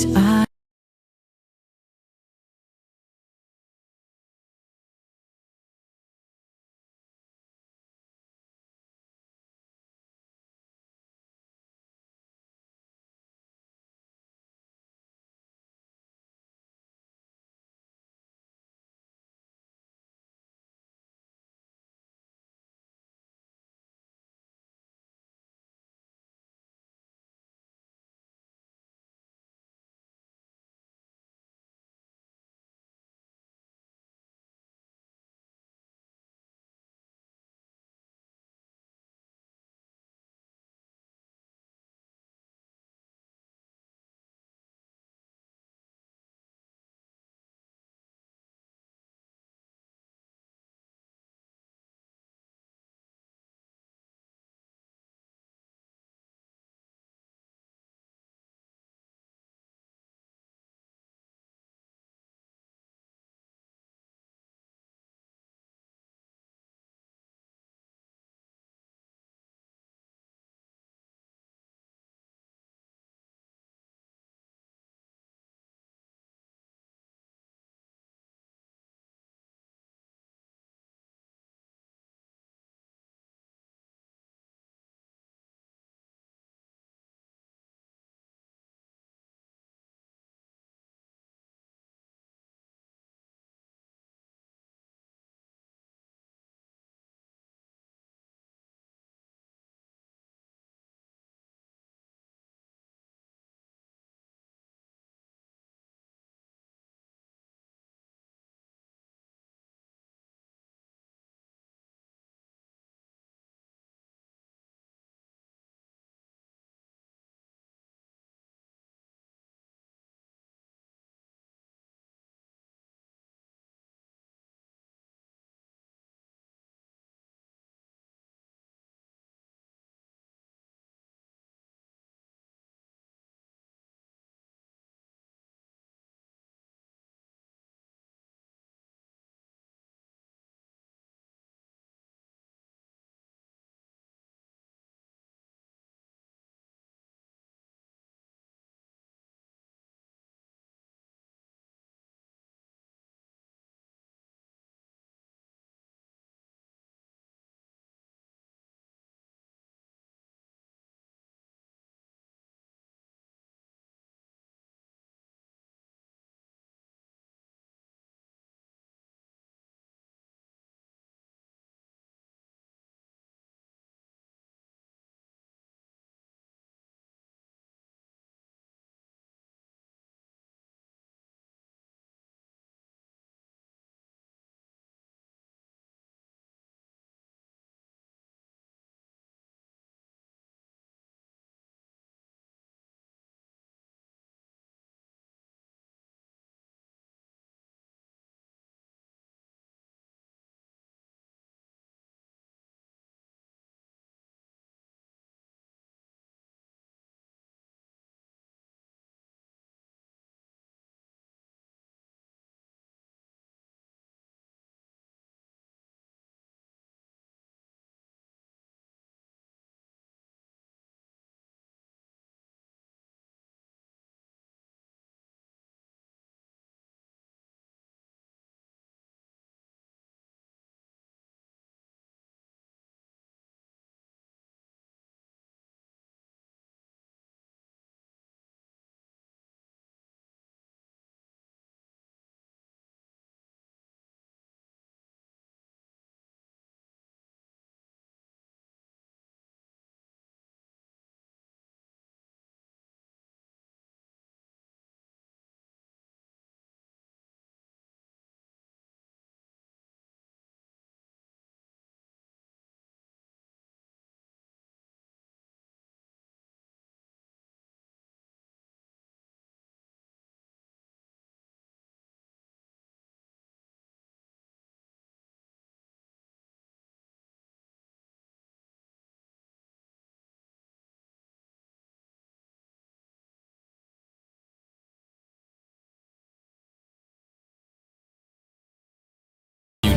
these eyes.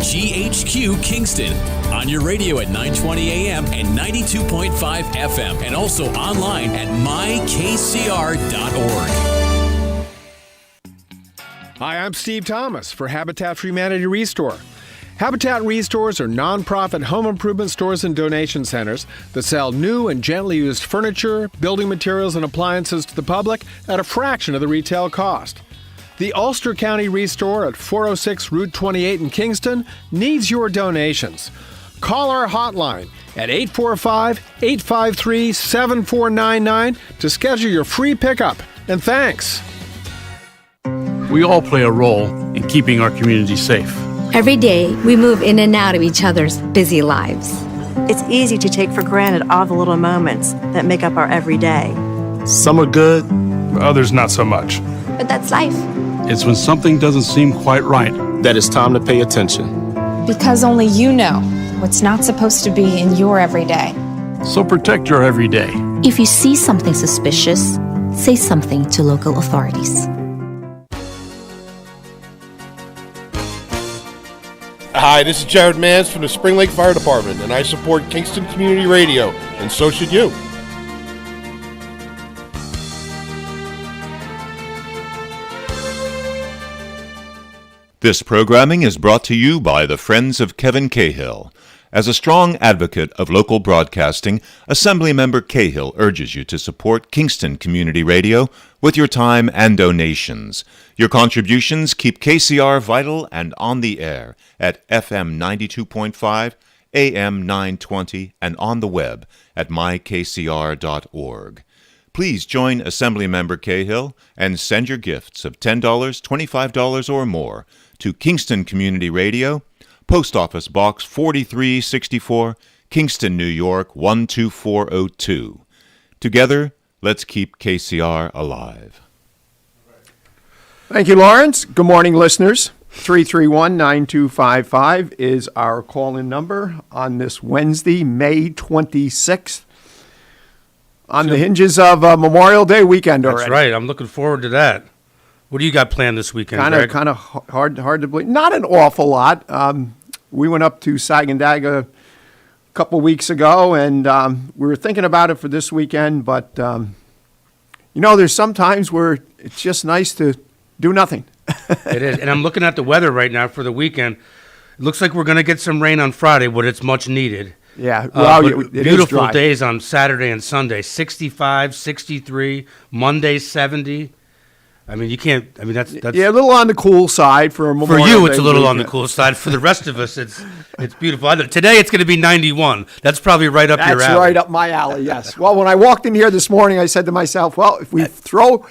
GHQ Kingston on your radio at 920 AM and 92.5 FM and also online at mykcr.org. Hi, I'm Steve Thomas for Habitat for Humanity Restore. Habitat Restores are nonprofit home improvement stores and donation centers that sell new and gently used furniture, building materials, and appliances to the public at a fraction of the retail cost. The Ulster County Restore at 406 Route 28 in Kingston needs your donations. Call our hotline at 845-853-7499 to schedule your free pickup. And thanks. We all play a role in keeping our community safe. Every day, we move in and out of each other's busy lives. It's easy to take for granted all the little moments that make up our everyday. Some are good, others not so much. But that's life. It's when something doesn't seem quite right that it's time to pay attention. Because only you know what's not supposed to be in your everyday. So protect your everyday. If you see something suspicious, say something to local authorities. Hi, this is Jared Mans from the Spring Lake Fire Department, and I support Kingston Community Radio, and so should you. This programming is brought to you by the Friends of Kevin Cahill. As a strong advocate of local broadcasting, Assemblymember Cahill urges you to support Kingston Community Radio with your time and donations. Your contributions keep KCR vital and on the air at FM 92.5, AM 920, and on the web at mykcr.org. Please join Assemblymember Cahill and send your gifts of $10, $25, or more to Kingston Community Radio, Post Office Box 4364, Kingston, New York 12402. Together, let's keep KCR alive. Thank you, Lawrence. Good morning, listeners. 331-9255 is our call-in number on this Wednesday, May 26th. On the hinges of Memorial Day weekend already. That's right. I'm looking forward to that. What do you got planned this weekend, Greg? Kind of hard to believe. Not an awful lot. We went up to Sagandaga a couple weeks ago, and we were thinking about it for this weekend. But there's some times where it's just nice to do nothing. It is, and I'm looking at the weather right now for the weekend. It looks like we're going to get some rain on Friday, but it's much needed. Yeah, well, it beautiful days on Saturday and Sunday. 65, 63, Monday 70. I mean, you can't. I mean, that's a little on the cool side for a Memorial For you, Day it's a little weekend. on the cool side. For the rest of us, it's beautiful. Today, it's going to be 91. That's probably right up your alley. That's right up my alley. Yes. Well, when I walked in here this morning, I said to myself, "Well, if we throw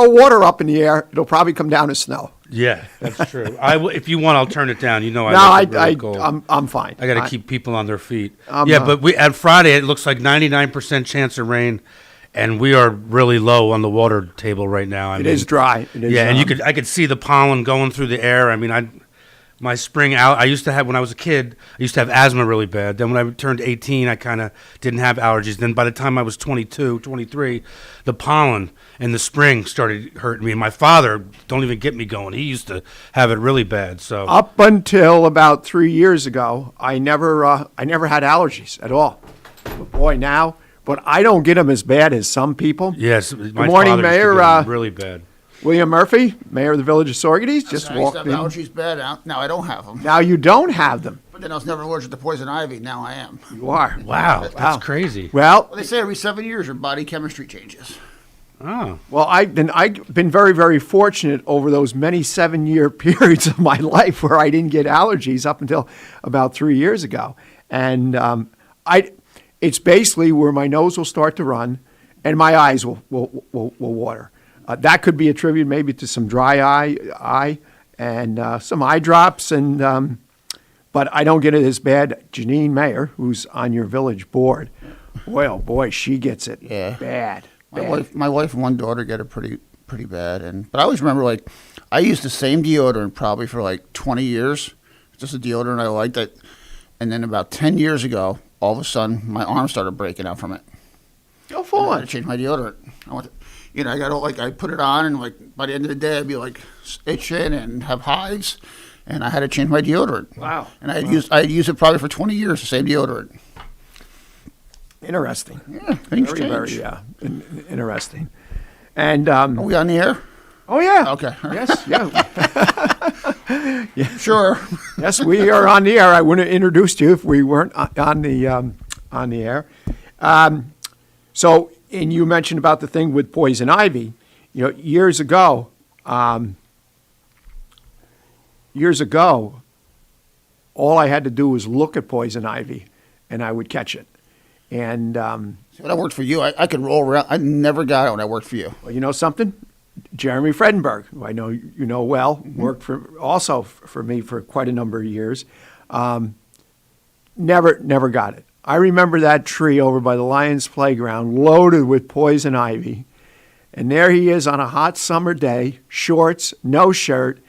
water up in the air, it'll probably come down as snow." Yeah, that's true. If you want, I'll turn it down. I'm fine. I got to keep people on their feet. But at Friday, it looks like 99% chance of rain. And we are really low on the water table right now. It is dry. It is, and I could see the pollen going through the air. I mean, my spring out. I used to have, when I was a kid, I used to have asthma really bad. Then when I turned 18, I kind of didn't have allergies. Then by the time I was 22, 23, the pollen and the spring started hurting me. And my father, don't even get me going. He used to have it really bad. So up until about 3 years ago, I never had allergies at all. But boy, now. But I don't get them as bad as some people. Yes. Good morning, Mayor. Really bad. William Murphy, Mayor of the Village of Saugerties, just walked in. I used to have allergies bad. Now I don't have them. Now you don't have them. But then I was never allergic to poison ivy. Now I am. You are. Wow. That's crazy. Well, they say every 7 years your body chemistry changes. Oh. Well, I've been very, very fortunate over those many 7-year periods of my life where I didn't get allergies up until about 3 years ago. And it's basically where my nose will start to run and my eyes will water. That could be attributed maybe to some dry eye and some eye drops. But I don't get it as bad. Janine Mayer, who's on your village board, boy, oh boy, she gets it bad. My wife and one daughter get it pretty bad. But I always remember, I used the same deodorant probably for 20 years. It's just a deodorant I liked it. And then about 10 years ago, all of a sudden, my arm started breaking out from it. Go for I had to change my deodorant. I put it on, and by the end of the day, I'd be itching and have hives, and I had to change my deodorant. Wow! And I had used it probably for 20 years, the same deodorant. Interesting. Yeah, things change. Very interesting. And are we on the air? Oh, yeah. Okay. Yes, yeah. Yeah. Sure. Yes, we are on the air. I wouldn't have introduced you if we weren't on the air. So, and you mentioned about the thing with poison ivy. Years ago, all I had to do was look at poison ivy, and I would catch it. And when I worked for you, I could roll around. I never got it when I worked for you. Well, you know something? Jeremy Fredenberg, who I know you know well, worked for me for quite a number of years. Never got it. I remember that tree over by the Lions Playground loaded with poison ivy. And there he is on a hot summer day, shorts, no shirt,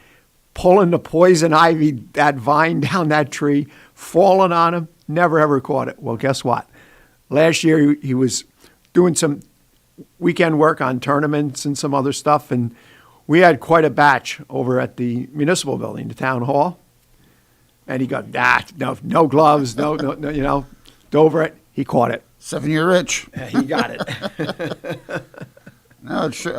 pulling the poison ivy, that vine down that tree, falling on him. Never, ever caught it. Well, guess what? Last year he was doing some weekend work on tournaments and some other stuff, and we had quite a batch over at the municipal building, the town hall. And he got no gloves, no, over it. He caught it. 7-year itch. He got it. No, it's true.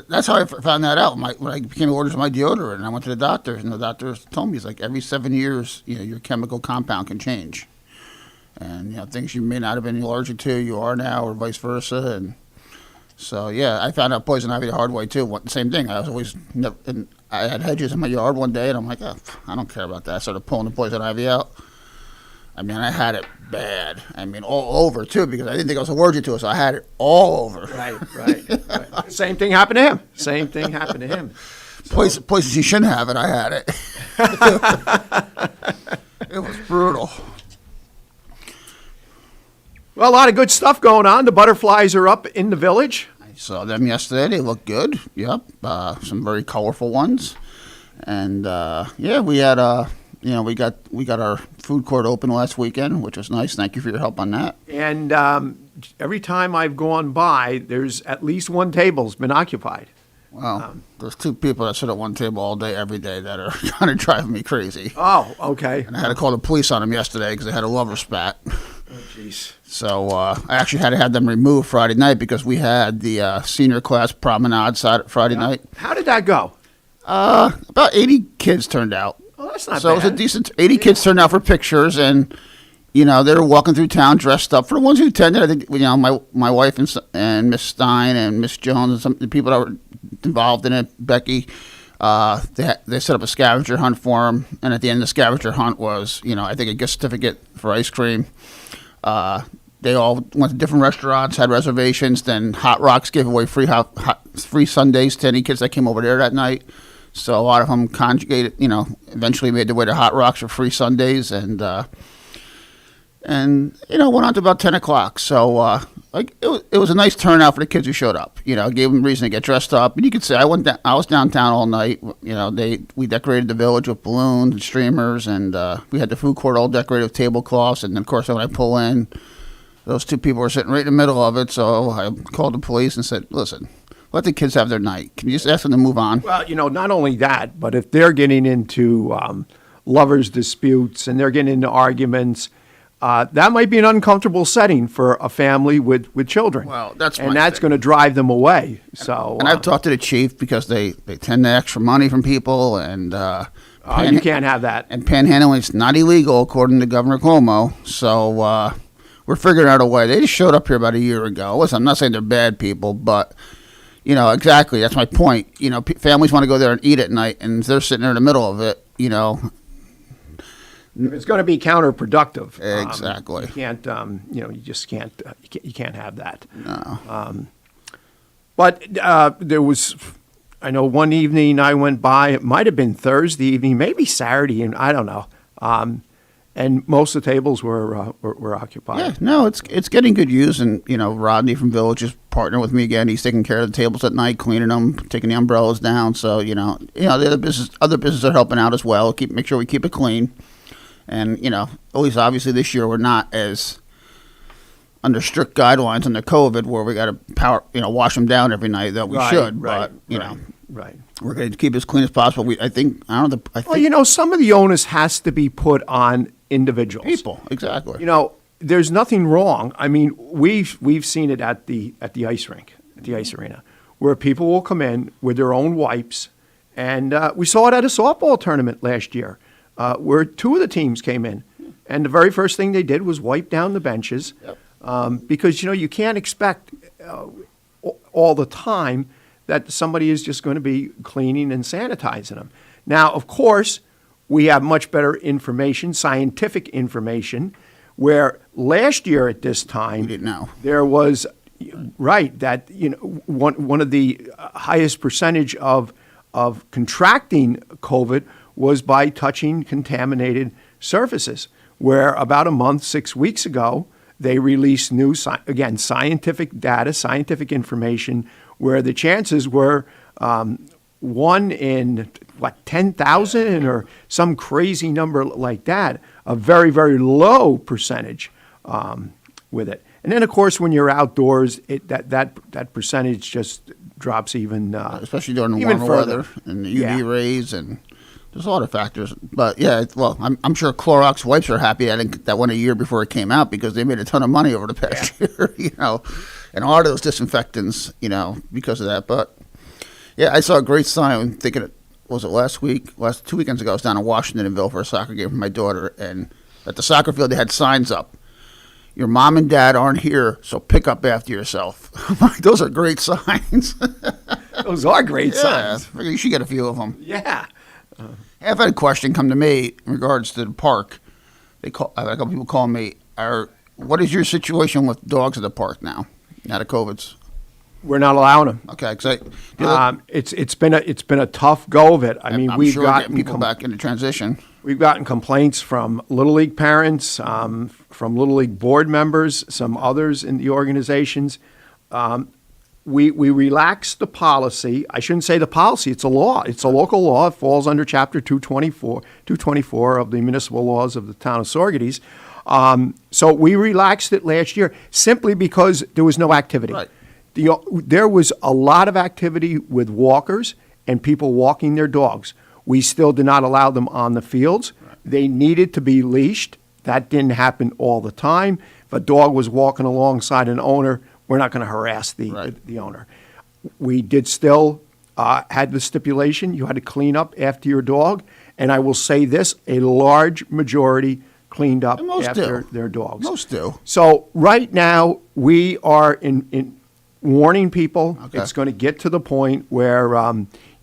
That's how I found that out. When I became orders of my deodorant, and I went to the doctor, and the doctor told me, he's like, every 7 years, your chemical compound can change. And, things you may not have been allergic to, you are now, or vice versa. And so, yeah, I found out poison ivy the hard way, too. Same thing. I was always, I had hedges in my yard one day, and I'm like, I don't care about that. I started pulling the poison ivy out. I mean, I had it bad. I mean, all over, too, because I didn't think I was allergic to it, so I had it all over. Right. Same thing happened to him. So. Places you shouldn't have it, I had it. It was brutal. Well, a lot of good stuff going on. The butterflies are up in the village. I saw them yesterday. They look good. Yep. Some very colorful ones. And, we had... we got our food court open last weekend, which was nice. Thank you for your help on that. And every time I've gone by, there's at least one table's been occupied. Well, there's two people that sit at one table all day, every day, that are kind of driving me crazy. Oh, okay. And I had to call the police on them yesterday because they had a lover spat. Oh, jeez. So I actually had to have them removed Friday night because we had the senior class promenade Friday night. How did that go? About 80 kids turned out. Well, that's not so bad. It was a decent 80 kids turned out for pictures, and they were walking through town dressed up. For the ones who attended, I think my wife and Miss Stein and Miss Jones and some of the people that were involved in it, Becky, they set up a scavenger hunt for them, and at the end of the scavenger hunt was I think a gift certificate for ice cream. They all went to different restaurants, had reservations. Then Hot Rocks gave away free sundaes to any kids that came over there that night. So a lot of them conjugated, eventually made their way to Hot Rocks for free Sundays, and went on to about 10 o'clock. So it was a nice turnout for the kids who showed up. Gave them a reason to get dressed up. And you could say I was downtown all night. We decorated the village with balloons and streamers, and we had the food court all decorated with tablecloths. And then of course when I pull in, those two people were sitting right in the middle of it. So I called the police and said, "Listen, let the kids have their night. Can you just ask them to move on?" Well, not only that, but if they're getting into lovers' disputes and they're getting into arguments, that might be an uncomfortable setting for a family with children. Well, that's going to drive them away. So, and I've talked to the chief because they tend to extra money from people, and you can't have that. And panhandling is not illegal according to Governor Cuomo. So we're figuring out a way. They just showed up here about a year ago. Listen, I'm not saying they're bad people, but exactly. That's my point. Families want to go there and eat at night, and they're sitting there in the middle of it. It's going to be counterproductive. Exactly. You can't. You just can't. You can't have that. No. But there was. I know one evening I went by. It might have been Thursday evening, maybe Saturday, and I don't know. And most of the tables were occupied. Yeah, no, it's getting good use, and Rodney from Village is partnering with me again. He's taking care of the tables at night, cleaning them, taking the umbrellas down. So the other businesses are helping out as well. Make sure we keep it clean, and at least obviously this year we're not as under strict guidelines under COVID where we got to wash them down every night that we should. But right. We're going to keep it as clean as possible. I think. Some of the onus has to be put on individuals. People, exactly. There's nothing wrong. I mean, we've seen it at the ice rink, at the ice arena. where people will come in with their own wipes. And we saw it at a softball tournament last year where 2 of the teams came in. And the very first thing they did was wipe down the benches because, you can't expect all the time that somebody is just going to be cleaning and sanitizing them. Now, of course, we have much better information, scientific information, where last year at this time, we didn't know. There was, that, one of the highest percentage of contracting COVID was by touching contaminated surfaces, where about a month, 6 weeks ago, they released new, scientific data, scientific information, where the chances were 1 in, 10,000 or some crazy number like that, a very, very low percentage with it. And then, of course, when you're outdoors, that percentage just drops even especially during the even warmer further. weather and the UV rays, and there's a lot of factors. But yeah, well, I'm sure Clorox wipes are happy that went a year before it came out because they made a ton of money over the past year, and a lot of those disinfectants, because of that. But yeah, I saw a great sign. Thinking was it last 2 weekends ago? I was down in Washingtonville for a soccer game for my daughter, and at the soccer field they had signs up. Your mom and dad aren't here, so pick up after yourself. Those are great signs. Those are great signs. You should get a few of them. Yeah. I've had a question come to me in regards to the park. I've had a couple people call me. What is your situation with dogs at the park now of COVID's? We're not allowing them. Okay, it's been a tough go of it. I'm we've sure gotten people back into transition. We've gotten complaints from Little League parents, from Little League board members, some others in the organizations. We relaxed the policy. I shouldn't say the policy. It's a law. It's a local law. It falls under Chapter 224 of the municipal laws of the town of Saugerties. So we relaxed it last year simply because there was no activity. Right. There was a lot of activity with walkers and people walking their dogs. We still did not allow them on the fields. Right. They needed to be leashed. That didn't happen all the time. If a dog was walking alongside an owner, we're not going to harass the owner. We did still had the stipulation you had to clean up after your dog. And I will say this, a large majority cleaned up after their dogs. Most do. So right now we are in warning people. Okay. It's going to get to the point where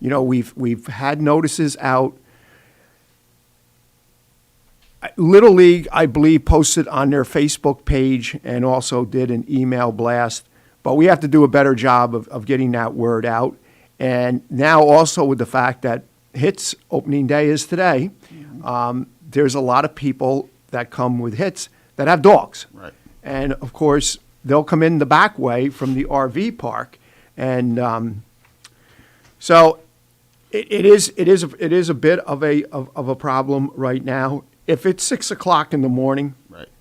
we've had notices out. Little League, I believe, posted on their Facebook page and also did an email blast. But we have to do a better job of getting that word out. And now also with the fact that HITS opening day is today, there's a lot of people that come with HITS that have dogs. Right. And, of course, they'll come in the back way from the RV park. And so it is a bit of a problem right now. If it's 6 o'clock in the morning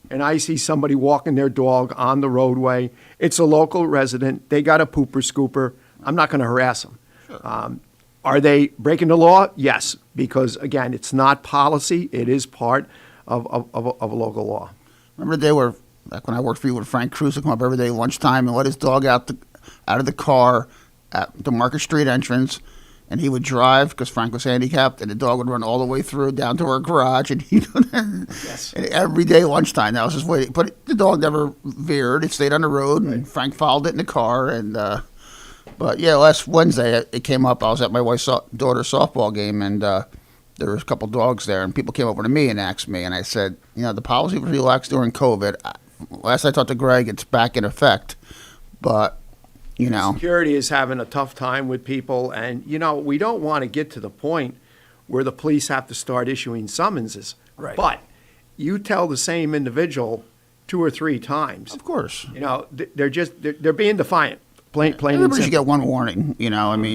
and I see somebody walking their dog on the roadway, it's a local resident, they got a pooper scooper, I'm not going to harass them. Sure. Are they breaking the law? Yes, because, again, it's not policy. It is part of a local law. Remember they were, back when I worked for you with Frank Cruz, would come up every day lunchtime and let his dog out of the car at the Market Street entrance, and he would drive because Frank was handicapped, and the dog would run all the way through down to our garage, and and every day lunchtime. That was his way. But the dog never veered; it stayed on the road, and Frank followed it in the car. And but yeah, last Wednesday it came up. I was at my wife's daughter's softball game, and there was a couple dogs there, and people came over to me and asked me, and I said, the policy was relaxed during COVID. Last I talked to Greg, it's back in effect, but. Security is having a tough time with people, and, we don't want to get to the point where the police have to start issuing summonses. Right. But you tell the same individual 2 or 3 times. Of course. They're being defiant. Plain and simple. Everybody should get one warning,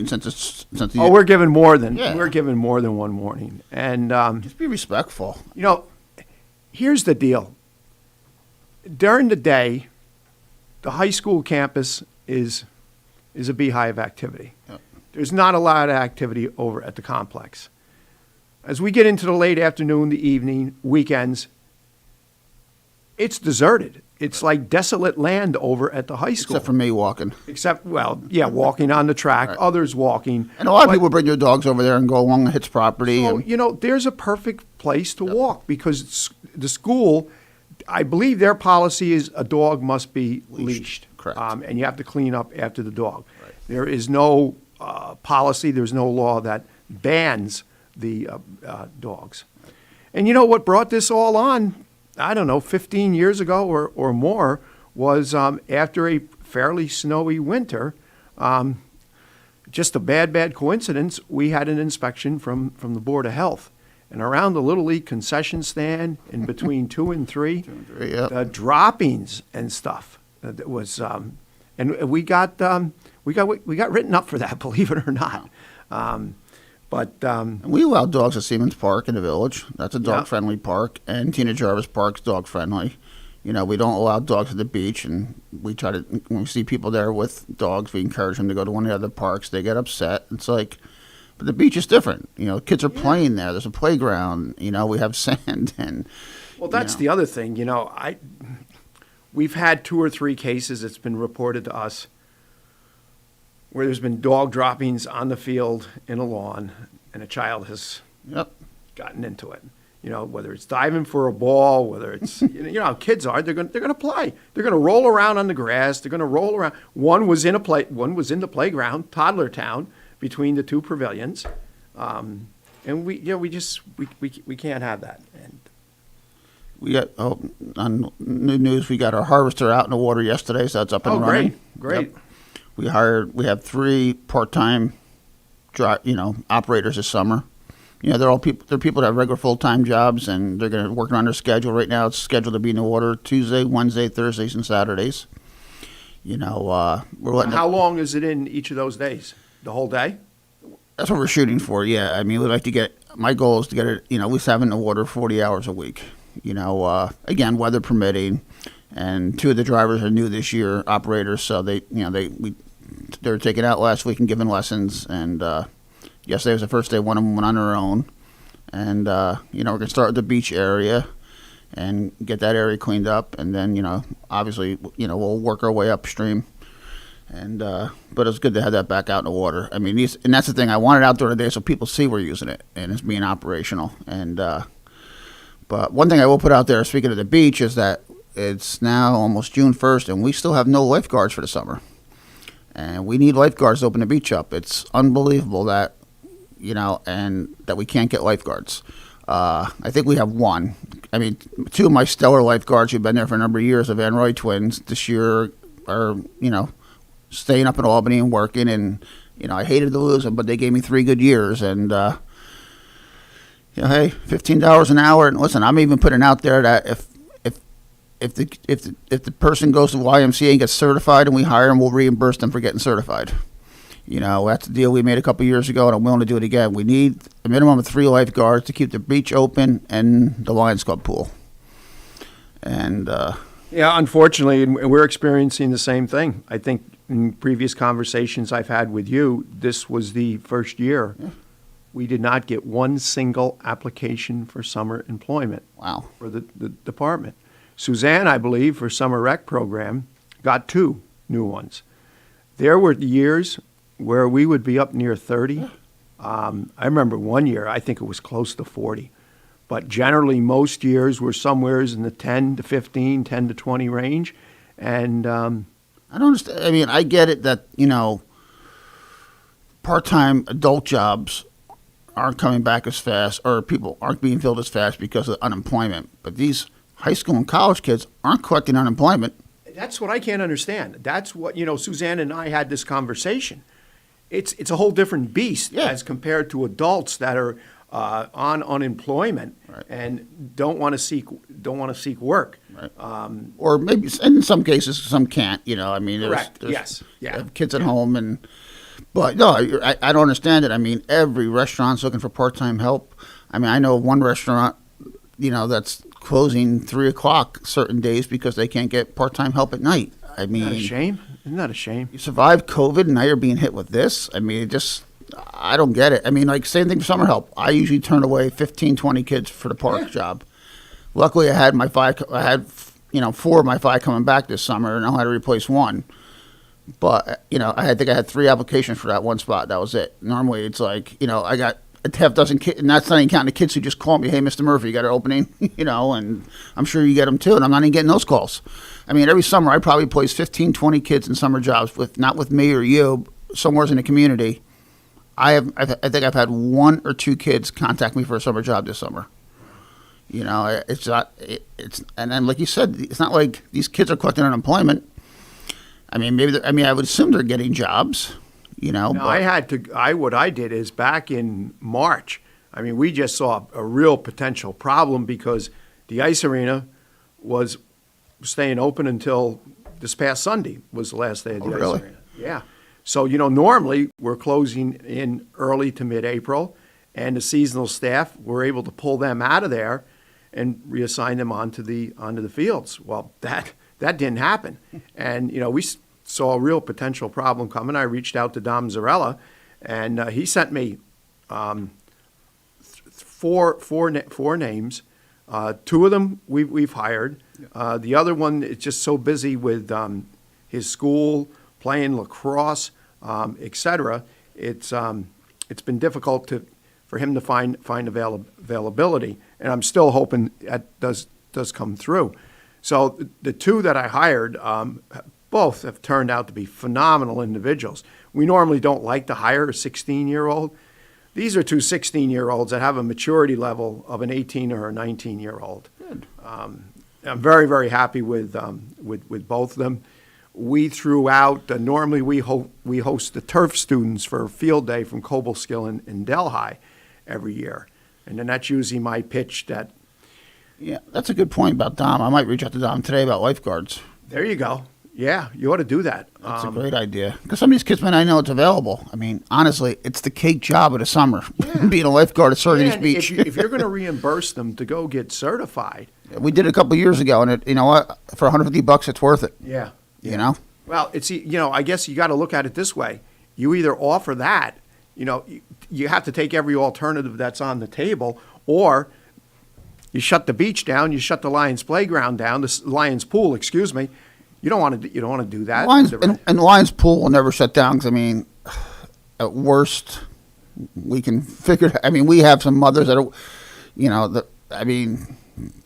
since we're giving more than one warning. And just be respectful. Here's the deal. During the day, the high school campus is a beehive activity. Yep. There's not a lot of activity over at the complex. As we get into the late afternoon, the evening, weekends, it's deserted. It's like desolate land over at the high school. Except for me walking. Walking on the track, Right. others walking. And a lot of people bring their dogs over there and go along the Hit's property. So, and there's a perfect place to walk because the school, I believe their policy is a dog must be leashed. Correct. And you have to clean up after the dog. Right. There is no policy, there's no law that bans the dogs. And you know what brought this all on? I don't know, 15 years ago or more, was after a fairly snowy winter, just a bad coincidence, we had an inspection from the Board of Health. And around the Little League concession stand, in between 2 and 3, the droppings and stuff that was, and we got written up for that, believe it or not. And we allow dogs at Siemens Park in the village. That's a dog-friendly park. And Tina Jarvis Park's dog-friendly. We don't allow dogs at the beach, and we try to, when we see people there with dogs, we encourage them to go to one of the other parks. They get upset. It's like, but the beach is different. Kids are playing there. There's a playground. We have sand. And well, that's the other thing. We've had 2 or 3 cases that's been reported to us where there's been dog droppings on the field in a lawn, and a child has gotten into it. Whether it's diving for a ball, whether it's how kids are, they're going to play. They're going to roll around on the grass. They're going to roll around. One was in the playground, toddler town, between the 2 pavilions, and we can't have that. And we got on new news. We got our harvester out in the water yesterday, so that's up and running. Great. Yep. We have 3 part-time, operators this summer. They're all people. They're people that have regular full-time jobs, and they're going to work on their schedule. Right now, it's scheduled to be in the water Tuesday, Wednesday, Thursdays, and Saturdays. We're letting. How long is it in each of those days? The whole day? That's what we're shooting for. Yeah, we'd like to get. My goal is to get it. At least have in the water 40 hours a week. Again, weather permitting. And 2 of the drivers are new this year, operators. So they were taken out last week and given lessons. And yesterday was the first day one of them went on their own. And we're gonna start with the beach area and get that area cleaned up. And then obviously we'll work our way upstream. And but it's good to have that back out in the water. And that's the thing. I want it out there today so people see we're using it and it's being operational. And but one thing I will put out there, speaking of the beach, is that it's now almost June 1st, and we still have no lifeguards for the summer. And we need lifeguards to open the beach up. It's unbelievable that, and that we can't get lifeguards. I think we have 1. 2 of my stellar lifeguards who've been there for a number of years, the Van Roy twins, this year are, staying up in Albany and working. And, I hated to lose them, but they gave me 3 good years. And, hey, $15 an hour. And listen, I'm even putting out there that if the person goes to Ymca and gets certified and we hire them, we'll reimburse them for getting certified. That's the deal we made a couple years ago, and I'm willing to do it again. We need a minimum of 3 lifeguards to keep the beach open and the Lions Club pool. And unfortunately, we're experiencing the same thing. I think in previous conversations I've had with you, this was the first year we did not get 1 single application for summer employment. Wow. For the department. Suzanne, I believe, for summer rec program, got 2 new ones. There were years where we would be up near 30. I remember one year, I think it was close to 40. But generally, most years were somewhere in the 10 to 15, 10 to 20 range. And I don't understand. I get it that, part-time adult jobs aren't coming back as fast, or people aren't being filled as fast because of unemployment. But these high school and college kids aren't collecting unemployment. That's what I can't understand. That's what, Suzanne and I had this conversation. It's a whole different beast as compared to adults that are on unemployment and don't want to seek work. Right. Or maybe in some cases, some can't. Correct. There's yes. Kids at home, but no, I don't understand it. Every restaurant's looking for part-time help. I know one restaurant, that's closing 3:00 certain days because they can't get part-time help at night. Isn't that a shame? Isn't that a shame? You survived COVID and now you're being hit with this. I don't get it. Same thing for summer help. I usually turn away 15, 20 kids for the park job. Luckily, I had 4 of my 5 coming back this summer, and I had to replace one. But, I think I had 3 applications for that one spot. That was it. Normally, it's like, I got a half dozen kids, and that's not even counting the kids who just call me, hey, Mr. Murphy, you got an opening? And I'm sure you get them too, and I'm not even getting those calls. I mean, every summer I probably place 15, 20 kids in summer jobs, not with me or you, somewhere in the community. I think I've had 1 or 2 kids contact me for a summer job this summer. It's not, and then like you said, it's not like these kids are collecting unemployment. I mean, I would assume they're getting jobs, No, what I did is back in March, I mean, we just saw a real potential problem because the ice arena was staying open until this past Sunday was the last day of the ice arena. Yeah. So, normally we're closing in early to mid-April, and the seasonal staff, we're able to pull them out of there and reassign them onto the fields. Well, that didn't happen. And, we saw a real potential problem coming. I reached out to Dom Zarella, and he sent me four names. 2 of them we've hired. The other one is just so busy with his school, playing lacrosse, etc. It's been difficult for him to find availability, and I'm still hoping that does come through. So the 2 that I hired, both have turned out to be phenomenal individuals. We normally don't like to hire a 16-year-old. These are 2 16-year-olds that have a maturity level of an 18 or a 19-year-old. Good. I'm very, very happy with both of them. We threw out, normally we host the turf students for a field day from Cobleskill and Delhi every year. And then that's usually my pitch that. Yeah, that's a good point about Dom. I might reach out to Dom today about lifeguards. There you go. Yeah, you ought to do that. That's a great idea. Because some of these kids, man, I know it's available. I mean, honestly, it's the cake job of the summer, being a lifeguard at Saugus Beach. If you're going to reimburse them to go get certified. We did it a couple of years ago, and you know what? For $150, it's worth it. Yeah. Well, it's, I guess you got to look at it this way. You either offer that, you have to take every alternative that's on the table, or you shut the beach down, you shut the Lions playground down, the Lions pool, excuse me. You don't want to do that. And Lions pool will never shut down because, at worst, we can figure. We have some mothers that are,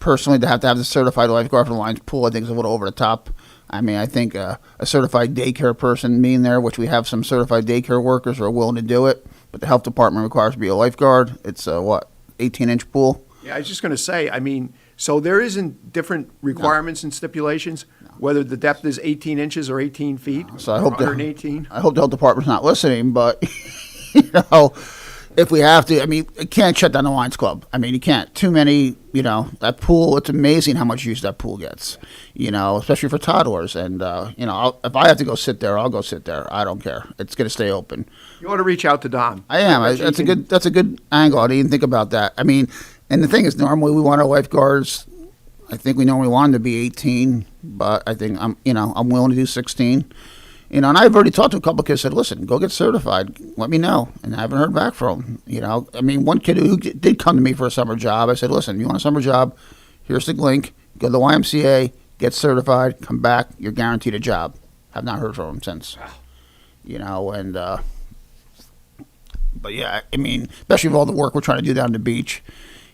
personally, to have the certified lifeguard for the Lions pool, I think is a little over the top. I think a certified daycare person being there, which we have some certified daycare workers who are willing to do it, but the health department requires to be a lifeguard. It's a 18-inch pool. Yeah, I was just going to say, so there isn't different requirements and stipulations, whether the depth is 18 inches or 18 feet, so I hope 118? I hope the health department's not listening, but, if we have to, it can't shut down the Lions Club. You can't. Too many, that pool, it's amazing how much use that pool gets, especially for toddlers. And, if I have to go sit there, I'll go sit there. I don't care. It's going to stay open. You ought to reach out to Don. I am. That's a good angle. I didn't even think about that. And the thing is, normally we want our lifeguards, I think we normally want them to be 18, but I think I'm willing to do 16. And I've already talked to a couple of kids, said, listen, go get certified. Let me know. And I haven't heard back from them. One kid who did come to me for a summer job, I said, listen, you want a summer job? Here's the link. Go to the YMCA, get certified, come back. You're guaranteed a job. Have not heard from him since. But yeah, especially with all the work we're trying to do down the beach,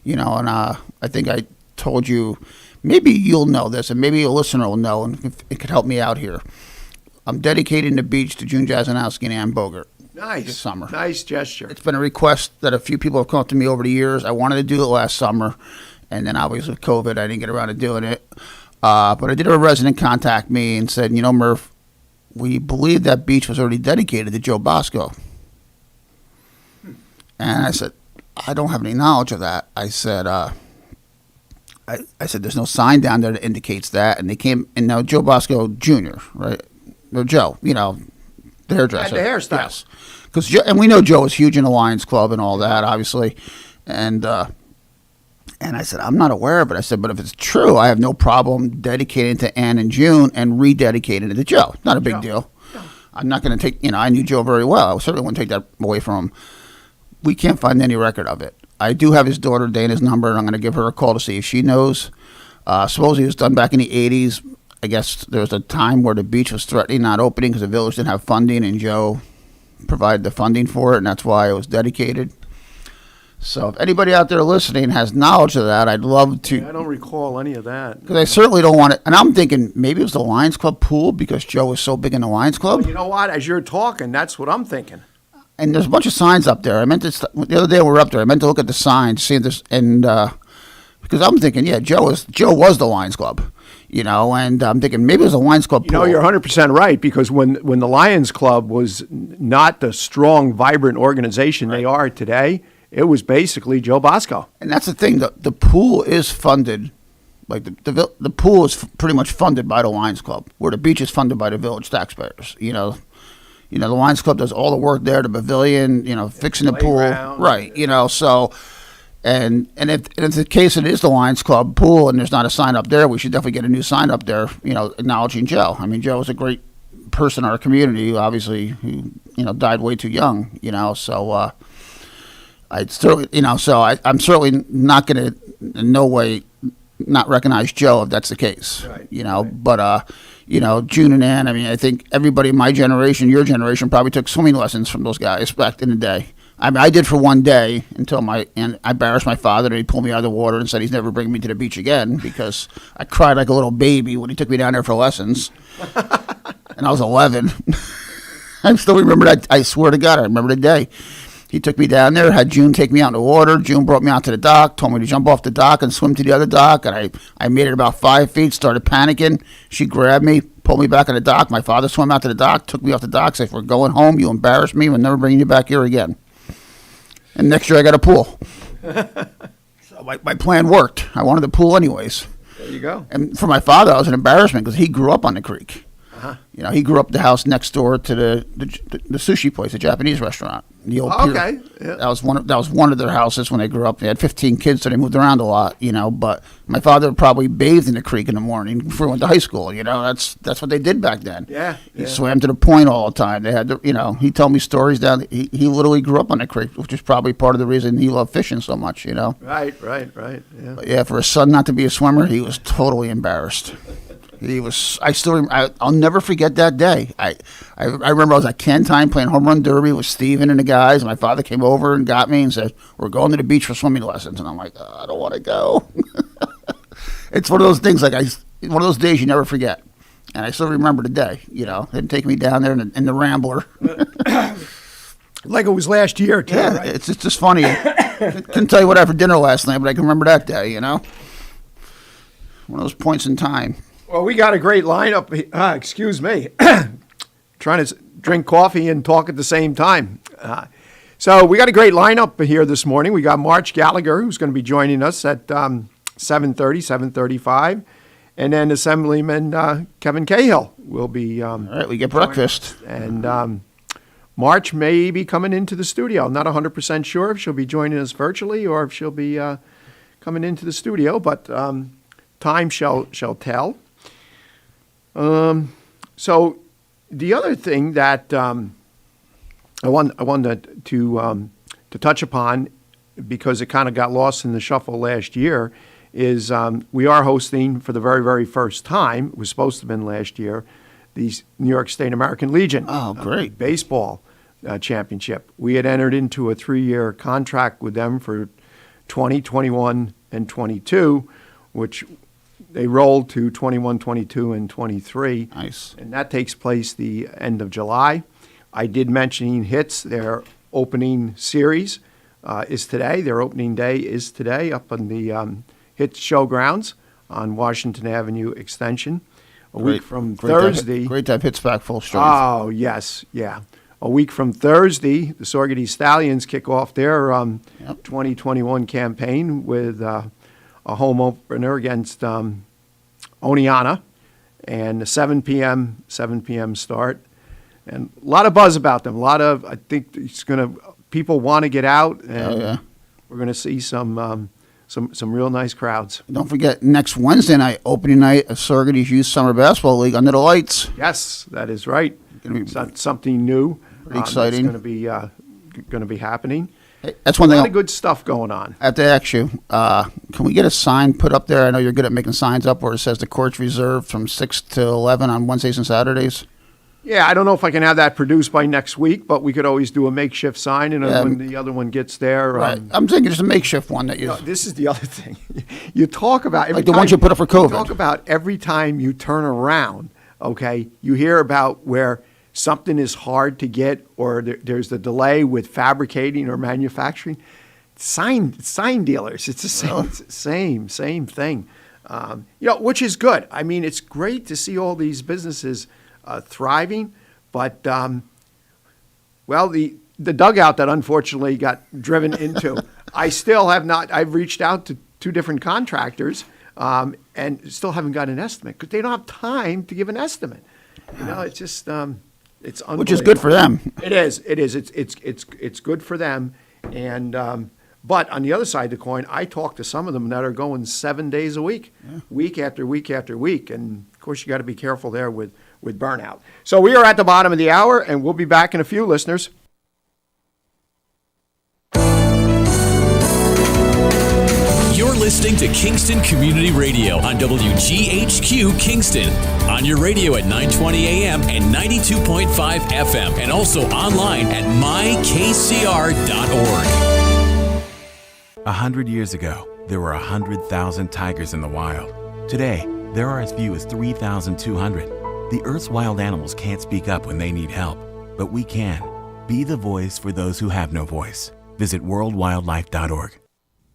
and I think I told you, maybe you'll know this, and maybe a listener will know, and it could help me out here. I'm dedicating the beach to June Jasanowski and Ann Bogert. Nice. This summer. Nice gesture. It's been a request that a few people have come up to me over the years. I wanted to do it last summer, and then obviously with COVID, I didn't get around to doing it. But I did have a resident contact me and said, Murph, we believe that beach was already dedicated to Joe Bosco. And I said, I don't have any knowledge of that. I said, I said, there's no sign down there that indicates that. And they came, and now Joe Bosco Jr., right? Or Joe, the hairdresser. The hairstyle. Yes. And we know Joe is huge in the Lions Club and all that, obviously. And I said, I'm not aware of it. I said, but if it's true, I have no problem dedicating it to Ann and June and rededicating it to Joe. Not a big deal. No. I'm not going to take, I knew Joe very well. I certainly wouldn't take that away from him. We can't find any record of it. I do have his daughter Dana's number, and I'm going to give her a call to see if she knows. Supposedly it was done back in the 80s. I guess there was a time where the beach was threatening not opening because the village didn't have funding, and Joe provided the funding for it, and that's why it was dedicated. So if anybody out there listening has knowledge of that, I'd love to. I don't recall any of that. Because I certainly don't want it. And I'm thinking maybe it was the Lions Club pool because Joe was so big in the Lions Club. Well, you know what? As you're talking, that's what I'm thinking. And there's a bunch of signs up there. I meant to, the other day we were up there, I meant to look at the signs, see if this, and because I'm thinking, yeah, Joe was the Lions Club, you know, and I'm thinking maybe it was the Lions Club pool. You know, you're 100% right, because when the Lions Club was not the strong, vibrant organization they are today, it was basically Joe Bosco. And that's the thing, the pool is funded, like the pool is pretty much funded by the Lions Club, where the beach is funded by the village taxpayers, you know. You know, the Lions Club does all the work there, the pavilion, you know, fixing the pool. Right, you know, so, and if it's the case it is the Lions Club pool and there's not a sign up there, we should definitely get a new sign up there, you know, acknowledging Joe. I mean, Joe was a great person in our community, obviously, who, you know, died way too young, you know, so I'd certainly, you know, so I'm certainly not going to in no way not recognize Joe if that's the case, right, you know, but, you know, June and Ann, I mean, I think everybody in my generation, your generation, probably took swimming lessons from those guys back in the day. I mean, I did for one day and I embarrassed my father, and he pulled me out of the water and said he's never bringing me to the beach again because I cried like a little baby when he took me down there for lessons. And I was 11. I still remember that. I swear to God, I remember the day. He took me down there, had June take me out in the water. June brought me out to the dock, told me to jump off the dock and swim to the other dock. And I made it about 5 feet, started panicking. She grabbed me, pulled me back on the dock. My father swam out to the dock, took me off the dock, said, if we're going home, you embarrass me. We'll never bring you back here again. And next year I got a pool. So my plan worked. I wanted the pool anyways. There you go. And for my father, I was an embarrassment because he grew up on the creek. You know, he grew up the house next door to the sushi place, the Japanese restaurant. The old pier. Okay. Yeah. That was one of their houses when they grew up. They had 15 kids, so they moved around a lot, you know. But my father probably bathed in the creek in the morning before he went to high school. You know, that's what they did back then. Yeah. He swam to the point all the time. They had, you know, he told me stories down. He literally grew up on the creek, which is probably part of the reason he loved fishing so much. You know. Right. Yeah. But yeah, for his son not to be a swimmer, he was totally embarrassed. I'll never forget that day. I remember I was at Ken Time playing home run derby with Steven and the guys, and my father came over and got me and said, we're going to the beach for swimming lessons. And I'm like, I don't want to go. It's one of those things, one of those days you never forget. And I still remember the day, you know, him taking me down there in the Rambler. Like it was last year, too, yeah, right? It's just funny. Couldn't tell you what I had for dinner last night, but I can remember that day, you know. One of those points in time. Well, we got a great lineup. Excuse me. Trying to drink coffee and talk at the same time. So we got a great lineup here this morning. We got March Gallagher, who's going to be joining us at 7:35. And then Assemblyman Kevin Cahill will be... all right, we get breakfast. And March may be coming into the studio. I'm not 100% sure if she'll be joining us virtually or if she'll be coming into the studio, but time shall tell. So the other thing that I wanted to touch upon, because it kind of got lost in the shuffle last year, is we are hosting for the very, very first time, it was supposed to have been last year, the New York State American Legion baseball championship. We had entered into a 3-year contract with them for 20, 21, and 22, which they rolled to 21, 22, and 23. Nice. And that takes place the end of July. I did mention HITS, their opening series is today. Their opening day is today up on the HITS Showgrounds on Washington Avenue Extension. A week from Thursday. Great to have HITS back full strength. Oh, yes, yeah. A week from Thursday, the Saugerty Stallions kick off their 2021 campaign with a home opener against Oneonta, and a 7 p.m. start. And a lot of buzz about them. I think people want to get out, and we're going to see some real nice crowds. Don't forget, next Wednesday night, opening night of Saugerty's Youth Summer Basketball League under the lights. Yes, that is right. It's something new. Pretty exciting. It's going to be happening. Hey, that's one a thing. lot of good stuff going on. I have to ask you, can we get a sign put up there? I know you're good at making signs up where it says the court's reserved from 6 to 11 on Wednesdays and Saturdays. Yeah, I don't know if I can have that produced by next week, but we could always do a makeshift sign, and when the other one gets there. Right. I'm thinking just a makeshift one that you. No, this is the other thing. You talk about like the ones you put up for COVID. You talk about every time you turn around. Okay, you hear about where something is hard to get, or there's a delay with fabricating or manufacturing. Sign dealers. It's the same thing. Which is good. I mean, it's great to see all these businesses thriving, but the dugout that unfortunately got driven into, I still have not. I've reached out to 2 different contractors and still haven't got an estimate because they don't have time to give an estimate. It's just it's unbelievable. Which is good for them. It is. It's good for them, and. But on the other side of the coin, I talk to some of them that are going 7 days a week, week after week after week. And, of course, you got to be careful there with burnout. So we are at the bottom of the hour, and we'll be back in a few, listeners. You're listening to Kingston Community Radio on WGHQ Kingston. On your radio at 920 AM and 92.5 FM. And also online at mykcr.org. 100 years ago, there were 100,000 tigers in the wild. Today, there are as few as 3,200. The Earth's wild animals can't speak up when they need help, but we can. Be the voice for those who have no voice. Visit worldwildlife.org.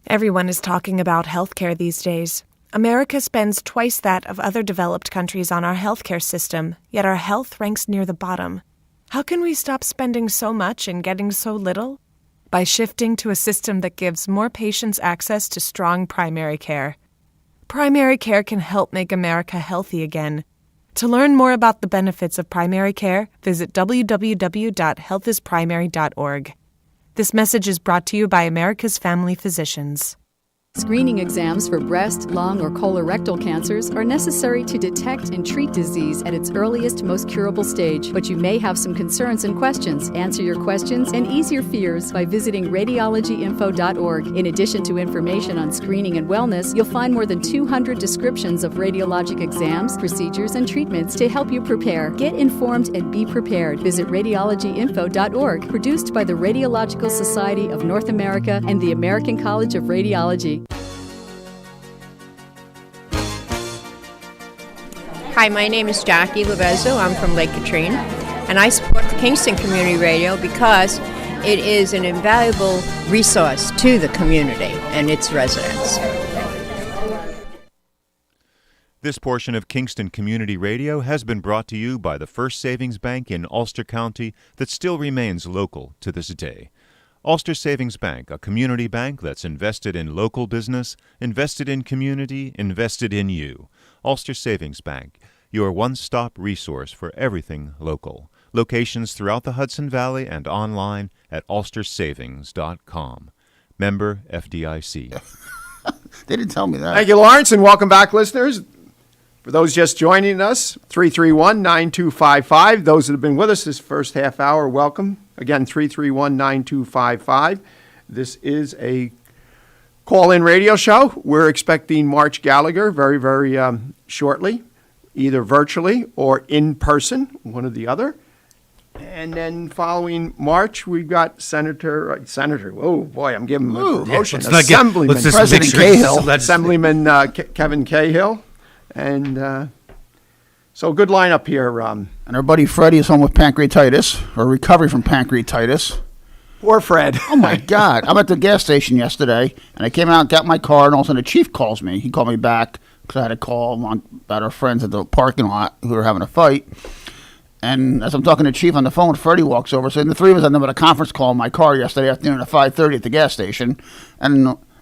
Everyone is talking about healthcare these days. America spends twice that of other developed countries on our healthcare system, yet our health ranks near the bottom. How can we stop spending so much and getting so little? By shifting to a system that gives more patients access to strong primary care. Primary care can help make America healthy again. To learn more about the benefits of primary care, visit www.healthisprimary.org. This message is brought to you by America's Family Physicians. Screening exams for breast, lung, or colorectal cancers are necessary to detect and treat disease at its earliest, most curable stage. But you may have some concerns and questions. Answer your questions and ease your fears by visiting radiologyinfo.org. In addition to information on screening and wellness, you'll find more than 200 descriptions of radiologic exams, procedures, and treatments to help you prepare. Get informed and be prepared. Visit radiologyinfo.org, produced by the Radiological Society of North America and the American College of Radiology. Hi, my name is Jackie Lovezzo. I'm from Lake Katrine, and I support the Kingston Community Radio because it is an invaluable resource to the community and its residents. This portion of Kingston Community Radio has been brought to you by the First Savings Bank in Ulster County that still remains local to this day. Ulster Savings Bank, a community bank that's invested in local business, invested in community, invested in you. Ulster Savings Bank, your one-stop resource for everything local. Locations throughout the Hudson Valley and online at ulstersavings.com. Member FDIC. They didn't tell me that. Thank you, Lawrence, and welcome back, listeners. For those just joining us, 331-9255. Those that have been with us this first half hour, welcome. Again, 331-9255. This is a call-in radio show. We're expecting March Gallagher very, very shortly, either virtually or in person, one or the other. And then following March, we've got Senator, oh boy, I'm giving him a promotion. Yeah, Assemblyman, President Cahill. Assemblyman Kevin Cahill. And so good lineup here. And our buddy Freddie is home with pancreatitis, or recovery from pancreatitis. Poor Fred. Oh, my God. I'm at the gas station yesterday, and I came out and got my car, and all of a sudden the chief calls me. He called me back because I had a call about our friends at the parking lot who were having a fight. And as I'm talking to the chief on the phone, Freddie walks over. So the three of us had a conference call in my car yesterday afternoon at 5:30 at the gas station.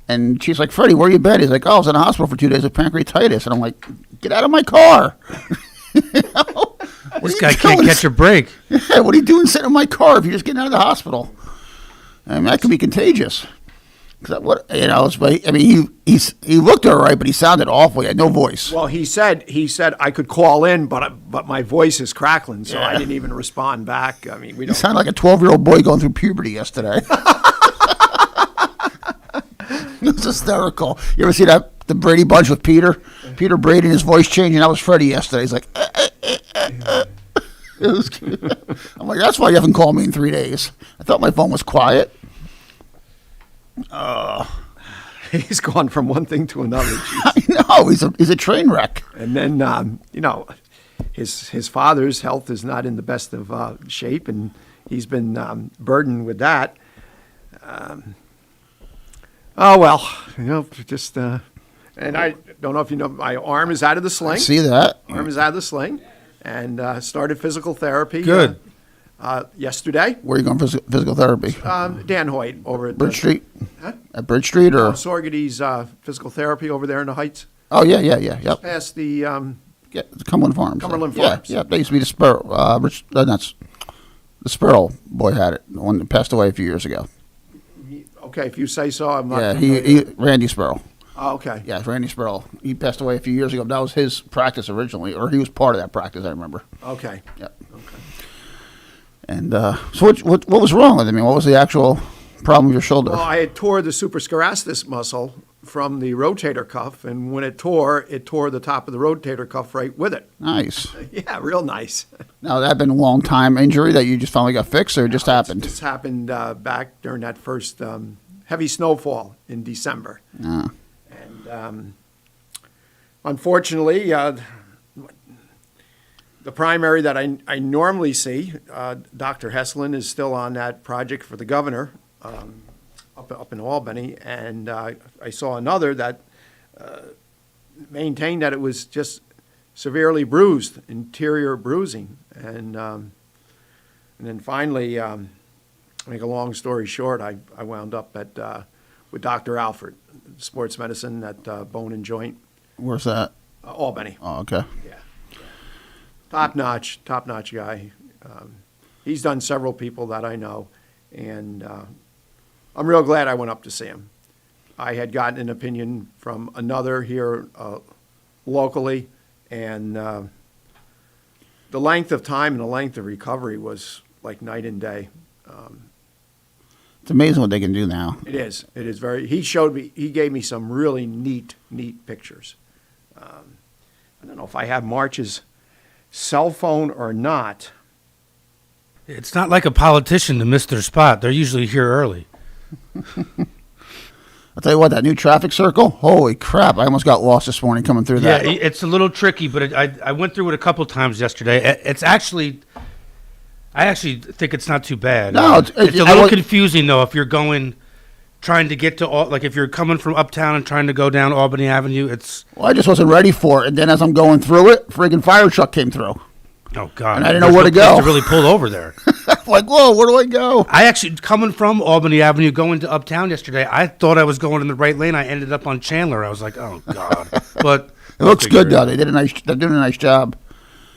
And Chief's like, Freddie, where you been? He's like, I was in the hospital for 2 days with pancreatitis. And I'm like, get out of my car. This guy can't catch a break. Yeah, what are you doing sitting in my car if you're just getting out of the hospital? I mean, that could be contagious. He looked all right, but he sounded awful. He had no voice. Well, he said I could call in, but my voice is crackling, so I didn't even respond back. I mean, You sound like a 12-year-old boy going through puberty yesterday. It was hysterical. You ever see the Brady Bunch with Peter? Peter Brady and his voice changing. That was Freddie yesterday. He's like, It was cute. I'm like, that's why you haven't called me in 3 days. I thought my phone was quiet. He's gone from one thing to another. I know. He's a train wreck. And then, his father's health is not in the best of shape, and he's been burdened with that. Just. And I don't know if you know, my arm is out of the sling. I see that. Arm is out of the sling, and started physical therapy. Good. Yesterday. Where are you going for physical therapy? Dan Hoyt over at Bridge Street? Huh? At Bridge Street or? Sorgady's physical therapy over there in the Heights. Oh, yeah. Yep. Past the... Cumberland Farms. Cumberland Farms. Yeah, they used to be the Sparrow. The Sparrow boy had it. The one that passed away a few years ago. Okay, if you say so, I'm not... Yeah, he Randy Sparrow. Oh, okay. Yeah, Randy Sparrow. He passed away a few years ago. That was his practice originally, or he was part of that practice, I remember. Okay. Yep. Okay. And so what was wrong with it? I mean, what was the actual problem with your shoulder? Well, I had tore the supraschirastus muscle from the rotator cuff, and when it tore the top of the rotator cuff right with it. Nice. Yeah, real nice. Now, that had been a long time injury that you just finally got fixed, or it just happened? This happened back during that first heavy snowfall in December. Ah. And unfortunately, the primary that I normally see, Dr. Heslin, is still on that project for the governor up in Albany, and I saw another that maintained that it was just severely bruised, interior bruising, and then finally, to make a long story short, I wound up with Dr. Alfred, sports medicine at Bone and Joint. Where's that? Albany. Oh, okay. Yeah. Top notch guy. He's done several people that I know, and I'm real glad I went up to see him. I had gotten an opinion from another here locally, and the length of time and the length of recovery was like night and day. It's amazing what they can do now. It is. It is very. He gave me some really neat pictures. I don't know if I have March's cell phone or not. It's not like a politician to miss their spot. They're usually here early. I'll tell you what, that new traffic circle, holy crap, I almost got lost this morning coming through that. Yeah, it's a little tricky, but I went through it a couple times yesterday. I actually think it's not too bad. No, it's a little confusing, though, if you're trying to get to, if you're coming from uptown and trying to go down Albany Avenue, Well, I just wasn't ready for it, and then as I'm going through it, friggin' fire truck came through. Oh, God. And I didn't know where to go. To really pull over there. Like, whoa, where do I go? I actually, coming from Albany Avenue, going to uptown yesterday, I thought I was going in the right lane. I ended up on Chandler. I was like, oh, God. But it looks good, though. They're doing a nice job.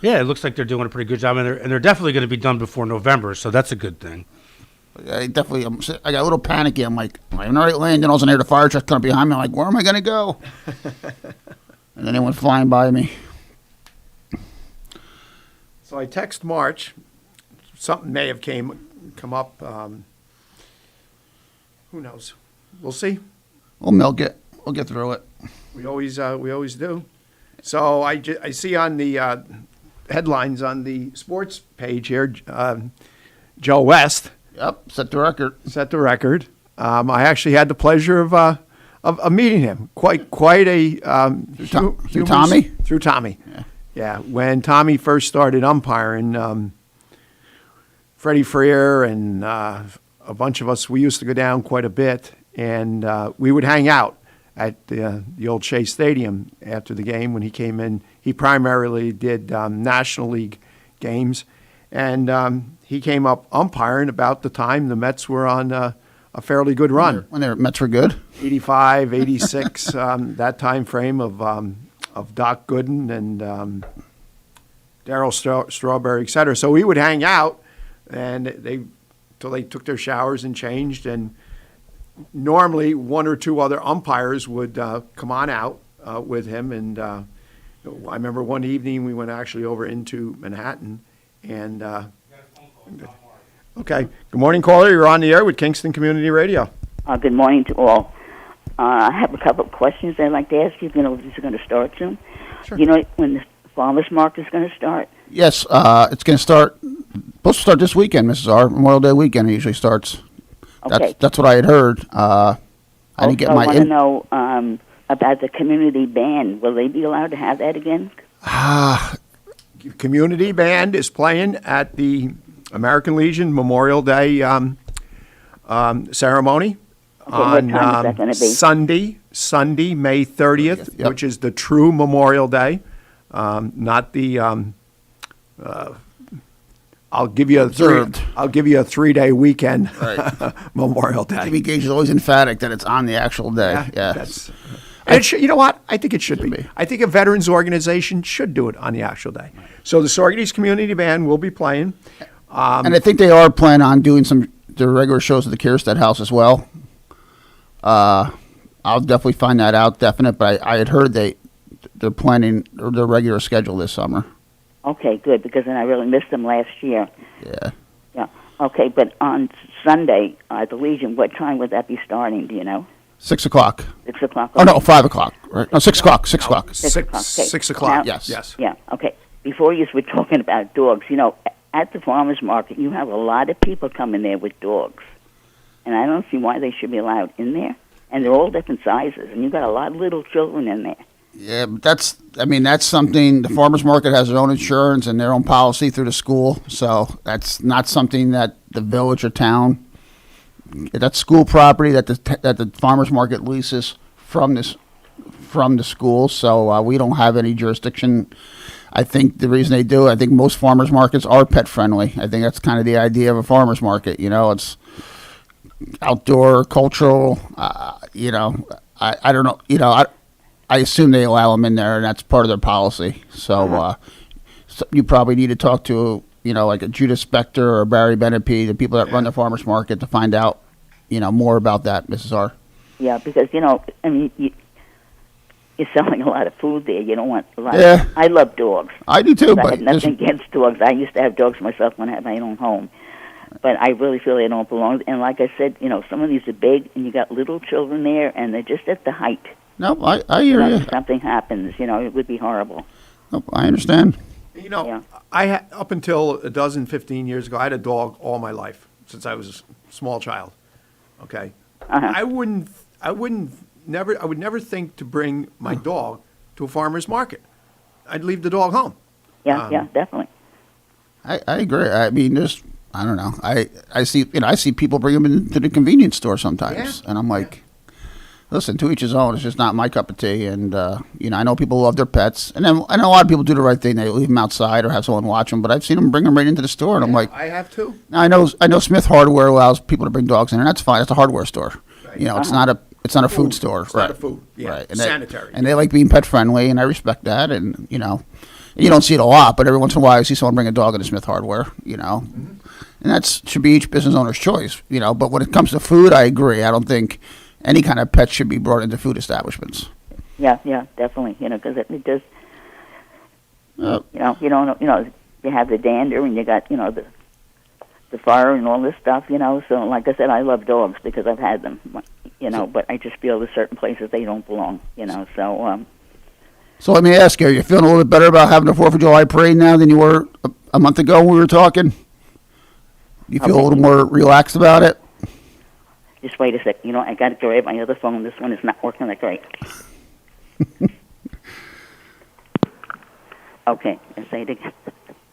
Yeah, it looks like they're doing a pretty good job, and they're definitely going to be done before November, so that's a good thing. I got a little panicky. I'm like, am I in the right lane? Then I was in there, the fire truck coming behind me. I'm like, where am I going to go? And then they went flying by me. So I text March. Something may have come up. Who knows? We'll see. We'll milk it. We'll get through it. We always do. So I see on the headlines on the sports page here, Joe West. Yep, set the record. I actually had the pleasure of meeting him. Quite a through Tommy. Through Tommy. Yeah. When Tommy first started umpiring, Freddie Freer and a bunch of us, we used to go down quite a bit, and we would hang out at the old Shea Stadium after the game when he came in. He primarily did National League games, and he came up umpiring about the time the Mets were on a fairly good run. When their Mets were good? 85, 86, that time frame of Doc Gooden and Darryl Strawberry, et cetera. So we would hang out and till they took their showers and changed, and normally one or two other umpires would come on out with him. And I remember one evening we went actually over into Manhattan, and okay. Good morning, caller. You're on the air with Kingston Community Radio. Good morning to all. I have a couple of questions I'd like to ask you. You know, this is going to start soon. Sure. You know when the farmers market is going to start? Yes, it's going to start. Supposed to start this weekend, Mrs. R. Memorial Day weekend. It usually starts. Okay. That's what I had heard. I didn't get my. I want to know about the community band. Will they be allowed to have that again? Community band is playing at the American Legion Memorial Day ceremony on what time is that gonna be? Sunday, May 30th, which is the true Memorial Day, not the. I'll give you a 3-day weekend. Right. Memorial Day. Jimmy Gage is always emphatic that it's on the actual day. Yeah. And you know what? I think it should be. I think a veterans organization should do it on the actual day. So the Saugerties Community Band will be playing. And I think they are planning on doing their regular shows at the Kierstead House as well. I'll definitely find that out, but I had heard they're planning their regular schedule this summer. Okay, good, because then I really missed them last year. Yeah. Yeah. Okay, but on Sunday at the Legion, what time would that be starting? Do you know? 6 o'clock. 6 o'clock. Oh no, 5 o'clock. Right? No, 6 o'clock. 6 o'clock. 6 o'clock. Okay. 6 o'clock. Now, Yes. Yeah. Okay. Before you were talking about dogs, you know, at the farmers market, you have a lot of people coming there with dogs, and I don't see why they should be allowed in there. And they're all different sizes, and you've got a lot of little children in there. Yeah, but that's something, the farmers market has their own insurance and their own policy through the school, so that's not something that the village or town, that's school property that the farmers market leases from the school, so we don't have any jurisdiction. I think the reason they do it, I think most farmers markets are pet friendly. I think that's kind of the idea of a farmers market, you know, it's outdoor, cultural, you know, I don't know, you know, I assume they allow them in there, and that's part of their policy. So, so you probably need to talk to, you know, like a Jude Spector or Barry Benepe, the people that run the farmers market, to find out, you know, more about that, Mrs. R. Yeah, because, you know, I mean, you're selling a lot of food there. You don't want a lot. Yeah. I love dogs. I do too. I had nothing against dogs. I used to have dogs myself when I had my own home. But I really feel they don't belong. And like I said, you know, some of these are big, and you got little children there, and they're just at the height. No, I hear you. If something happens, you know, it would be horrible. Nope, I understand. You know, up until 15 years ago, I had a dog all my life since I was a small child. Okay, I would never think to bring my dog to a farmer's market. I'd leave the dog home. Yeah, definitely. I agree. I mean, I don't know. I see people bring them into the convenience store sometimes, and I'm like, listen, to each his own. It's just not my cup of tea. And you know, I know people love their pets, and then I know a lot of people do the right thing. They leave them outside or have someone watch them. But I've seen them bring them right into the store, and I'm like, I have too. I know Smith Hardware allows people to bring dogs in, and that's fine. It's a hardware store. Right. You know, it's not a food store. It's not a food. Yeah, right. And sanitary. And they like being pet friendly, and I respect that. And you know, you don't see it a lot, but every once in a while, I see someone bring a dog into Smith Hardware. You know. Mm-hmm. And that should be each business owner's choice, you know. But when it comes to food, I agree. I don't think any kind of pet should be brought into food establishments. Yeah, definitely. You know, because it does. You know, you have the dander, and you got, you know, the fire and all this stuff. You know, so like I said, I love dogs because I've had them. You know, but I just feel there's certain places they don't belong. You know, so. So let me ask you: are you feeling a little bit better about having the 4th of July parade now than you were a month ago when we were talking? You feel a little more relaxed about it? Just wait a sec. You know, I got to grab my other phone. This one is not working that great. Okay, I'll say it again.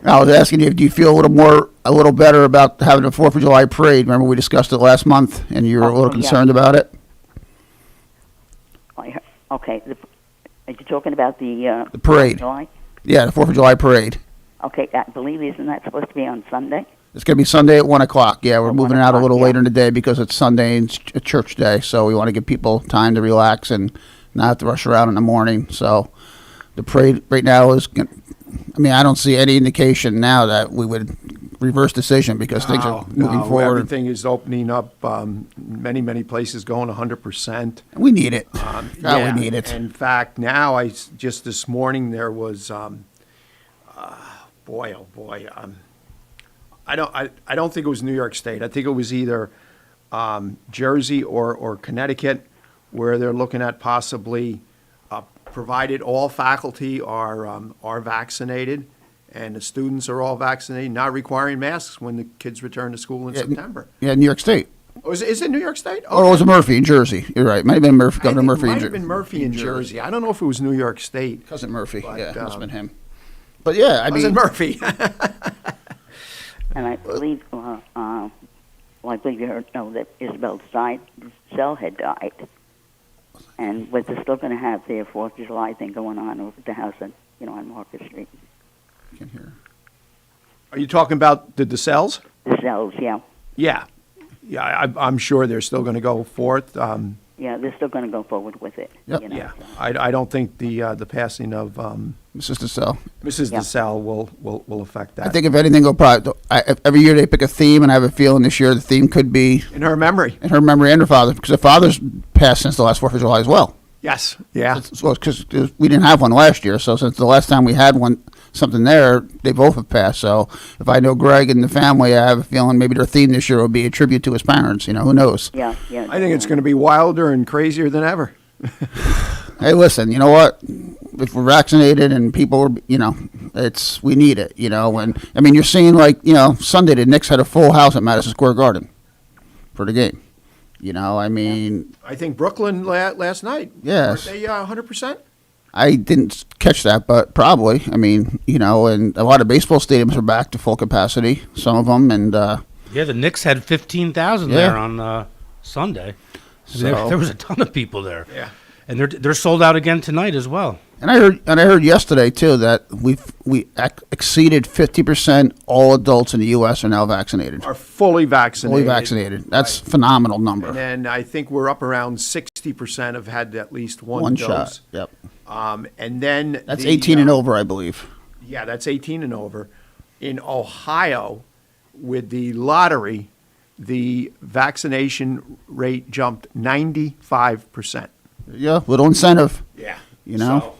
I was asking you, do you feel a little better about having the 4th of July parade? Remember we discussed it last month, and you were a little concerned about it? Okay, are you talking about the parade? 4th of July? Yeah, the 4th of July parade. Okay, I believe isn't that supposed to be on Sunday? It's going to be Sunday at 1 o'clock. Yeah, we're moving it out a little later in the day because it's Sunday and it's a church day. So we want to give people time to relax and not have to rush around in the morning. So the parade right now is, I mean, I don't see any indication now that we would reverse decision because things are moving forward. Everything is opening up. Many places going 100%. We need it. We need it. In fact, now just this morning there was, boy, oh boy. I don't think it was New York State. I think it was either Jersey or Connecticut, where they're looking at possibly, provided all faculty are vaccinated and the students are all vaccinated, not requiring masks when the kids return to school in September. Yeah, New York State. Oh, is it New York State? Or was it Murphy in Jersey? You're right. Might have been Murphy, Governor Murphy. It might have been Murphy in Jersey. I don't know if it was New York State. Cousin Murphy. But, Yeah, must have been him. But yeah, I mean, Cousin Murphy. And I believe, I believe you heard that Isabel Zell had died. And what they're still going to have their 4th of July thing going on over at the house on Market Street. I can hear. Are you talking about the DeSells? DeSells, yeah. Yeah. Yeah, I'm sure they're still going to go forth. Yeah, they're still going to go forward with it. Yep. Yeah. I don't think the passing of Mrs. DeSell. Mrs. DeSell will affect that. I think if anything, go probably every year they pick a theme, and I have a feeling this year the theme could be in her memory. In her memory and her father, because her father's passed since the last 4th of July as well. Yes. Yeah. Because we didn't have one last year, so since the last time we had one, something there, they both have passed. So if I know Greg and the family, I have a feeling maybe their theme this year will be a tribute to his parents. Who knows? Yeah. I think it's going to be wilder and crazier than ever. Hey, listen, you know what? If we're vaccinated and people are, we need it, and I mean, you're seeing Sunday, the Knicks had a full house at Madison Square Garden for the game. I mean. I think Brooklyn last night. Yes. Weren't they 100%? I didn't catch that, but probably. I mean, and a lot of baseball stadiums are back to full capacity, some of them, and. Yeah, the Knicks had 15,000 there on Sunday. So, there was a ton of people there. Yeah. And they're sold out again tonight as well. And I heard yesterday too that we exceeded 50%. All adults in the U.S. are now vaccinated. Are fully vaccinated. Fully vaccinated. That's a phenomenal number. And then I think we're up around 60% have had at least one dose. Shot. Yep. And then that's 18 and over, I believe. Yeah, that's 18 and over. In Ohio, with the lottery, the vaccination rate jumped 95%. Yeah, little incentive. Yeah. So,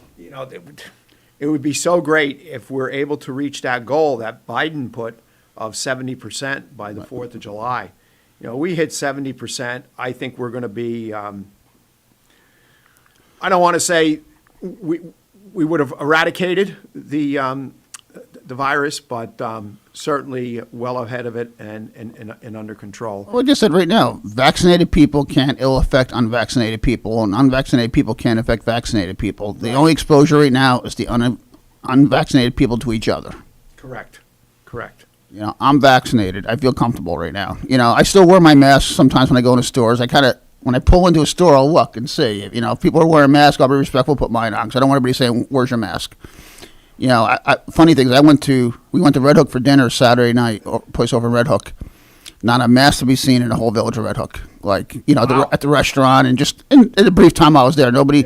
it would be so great if we're able to reach that goal that Biden put of 70% by the 4th of July. We hit 70%. I think we're going to be, I don't want to say we would have eradicated the virus, but certainly well ahead of it and under control. Well, I just said right now, vaccinated people can't ill affect unvaccinated people, and unvaccinated people can't affect vaccinated people. The only exposure right now is the unvaccinated people to each other. Correct. I'm vaccinated. I feel comfortable right now. I still wear my mask sometimes when I go into stores. When I pull into a store, I'll look and see. If people are wearing masks, I'll be respectful, put mine on, because I don't want everybody saying, "Where's your mask?" Funny thing is, we went to Red Hook for dinner Saturday night, place over in Red Hook. Not a mask to be seen in the whole village of Red Hook. Wow. At the restaurant, and just in the brief time I was there, nobody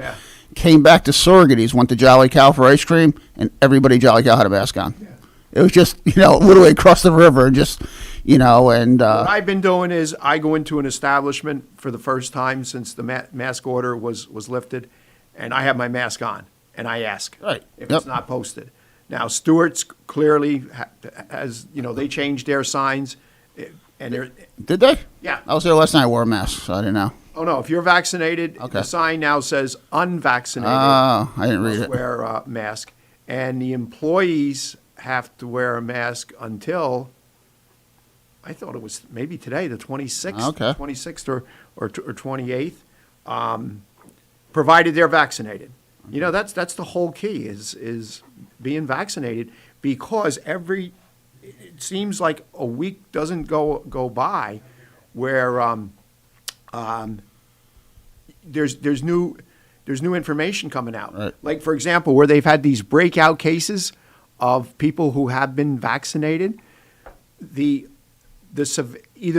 came back to Sorgatty's, went to Jolly Cow for ice cream, and everybody at Jolly Cow had a mask on. Yeah. It was just, literally across the river, and just, and. What I've been doing is I go into an establishment for the first time since the mask order was lifted, and I have my mask on. And I ask if it's not posted. Now, Stewart's clearly has, they changed their signs. And Did they? Yeah. I was there last night. I wore a mask, so I didn't know. Oh, no. If you're vaccinated, the sign now says unvaccinated. Oh, I didn't read it. Wear a mask. And the employees have to wear a mask until, I thought it was maybe today, the 26th. Okay. 26th or 28th, provided they're vaccinated. That's the whole key is being vaccinated, because it seems like a week doesn't go by where there's new information coming out. Right. Like, for example, where they've had these breakout cases of people who have been vaccinated, either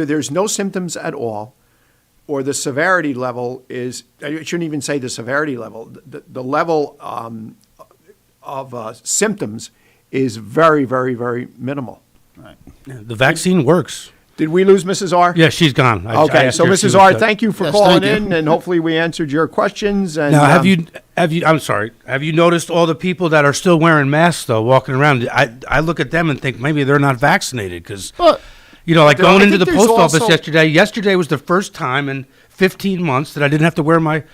there's no symptoms at all, or the severity level is, I shouldn't even say the severity level, the level of symptoms is very, very, very minimal. Right. Yeah, the vaccine works. Did we lose Mrs. R? Yeah, she's gone. Okay, so Mrs. R, thank you for calling in, and hopefully we answered your questions. And now, have you? I'm sorry. Have you noticed all the people that are still wearing masks though, walking around? I look at them and think maybe they're not vaccinated, because. Like going into the post office yesterday. Yesterday was the first time in 15 months that I didn't have to wear my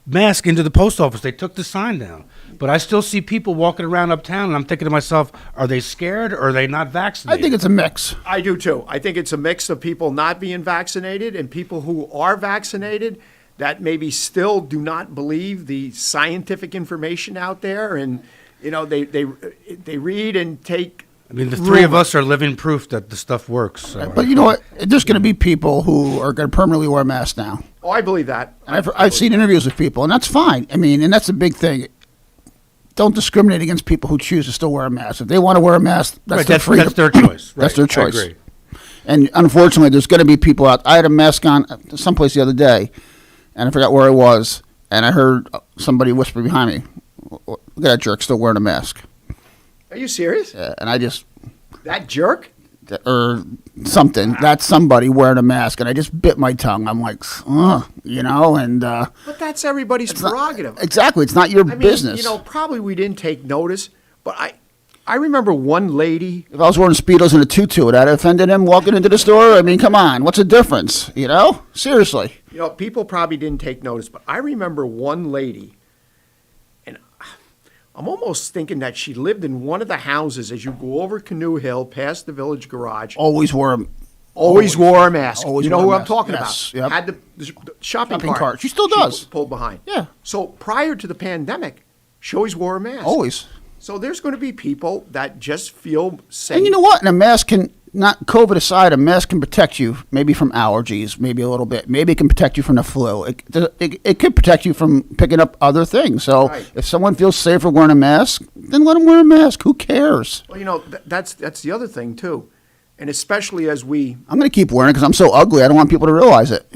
mask into the post office. They took the sign down. But I still see people walking around uptown, and I'm thinking to myself, are they scared or are they not vaccinated? I think it's a mix. I do too. I think it's a mix of people not being vaccinated and people who are vaccinated that maybe still do not believe the scientific information out there, and they read and take. I mean, the three of us are living proof that the stuff works. So. But you know what? There's going to be people who are going to permanently wear masks now. Oh, I believe that. I've seen interviews with people, and that's fine. I mean, and that's a big thing. Don't discriminate against people who choose to still wear a mask. If they want to wear a mask, that's their freedom. That's their choice. That's their choice. I agree. And unfortunately, there's going to be people out. I had a mask on someplace the other day, and I forgot where I was, and I heard somebody whisper behind me, "Look at that jerk still wearing a mask." Are you serious? Yeah, and I just that jerk or something. That's somebody wearing a mask, and I just bit my tongue. I'm like, and. But that's everybody's prerogative. Exactly, it's not your business. Probably we didn't take notice, but I remember one lady. If I was wearing Speedos and a tutu, would that have offended him walking into the store? I mean, come on, what's the difference? Seriously. People probably didn't take notice, but I remember one lady, and I'm almost thinking that she lived in one of the houses as you go over Canoe Hill past the Village Garage. Always wore a mask. Always you know wore who a I'm mask. talking Yes, about. yep. Had the shopping Shopping cart. cart. She still does. Pulled behind. Yeah. So prior to the pandemic, she always wore a mask. Always. So there's going to be people that just feel safe. And you know what? And a mask can, not COVID aside, a mask can protect you maybe from allergies, maybe a little bit. Maybe it can protect you from the flu. It could protect you from picking up other things. So if someone feels safer wearing a mask, then let them wear a mask. Who cares? Well, that's the other thing, too. And especially as we... I'm going to keep wearing it because I'm so ugly. I don't want people to realize it,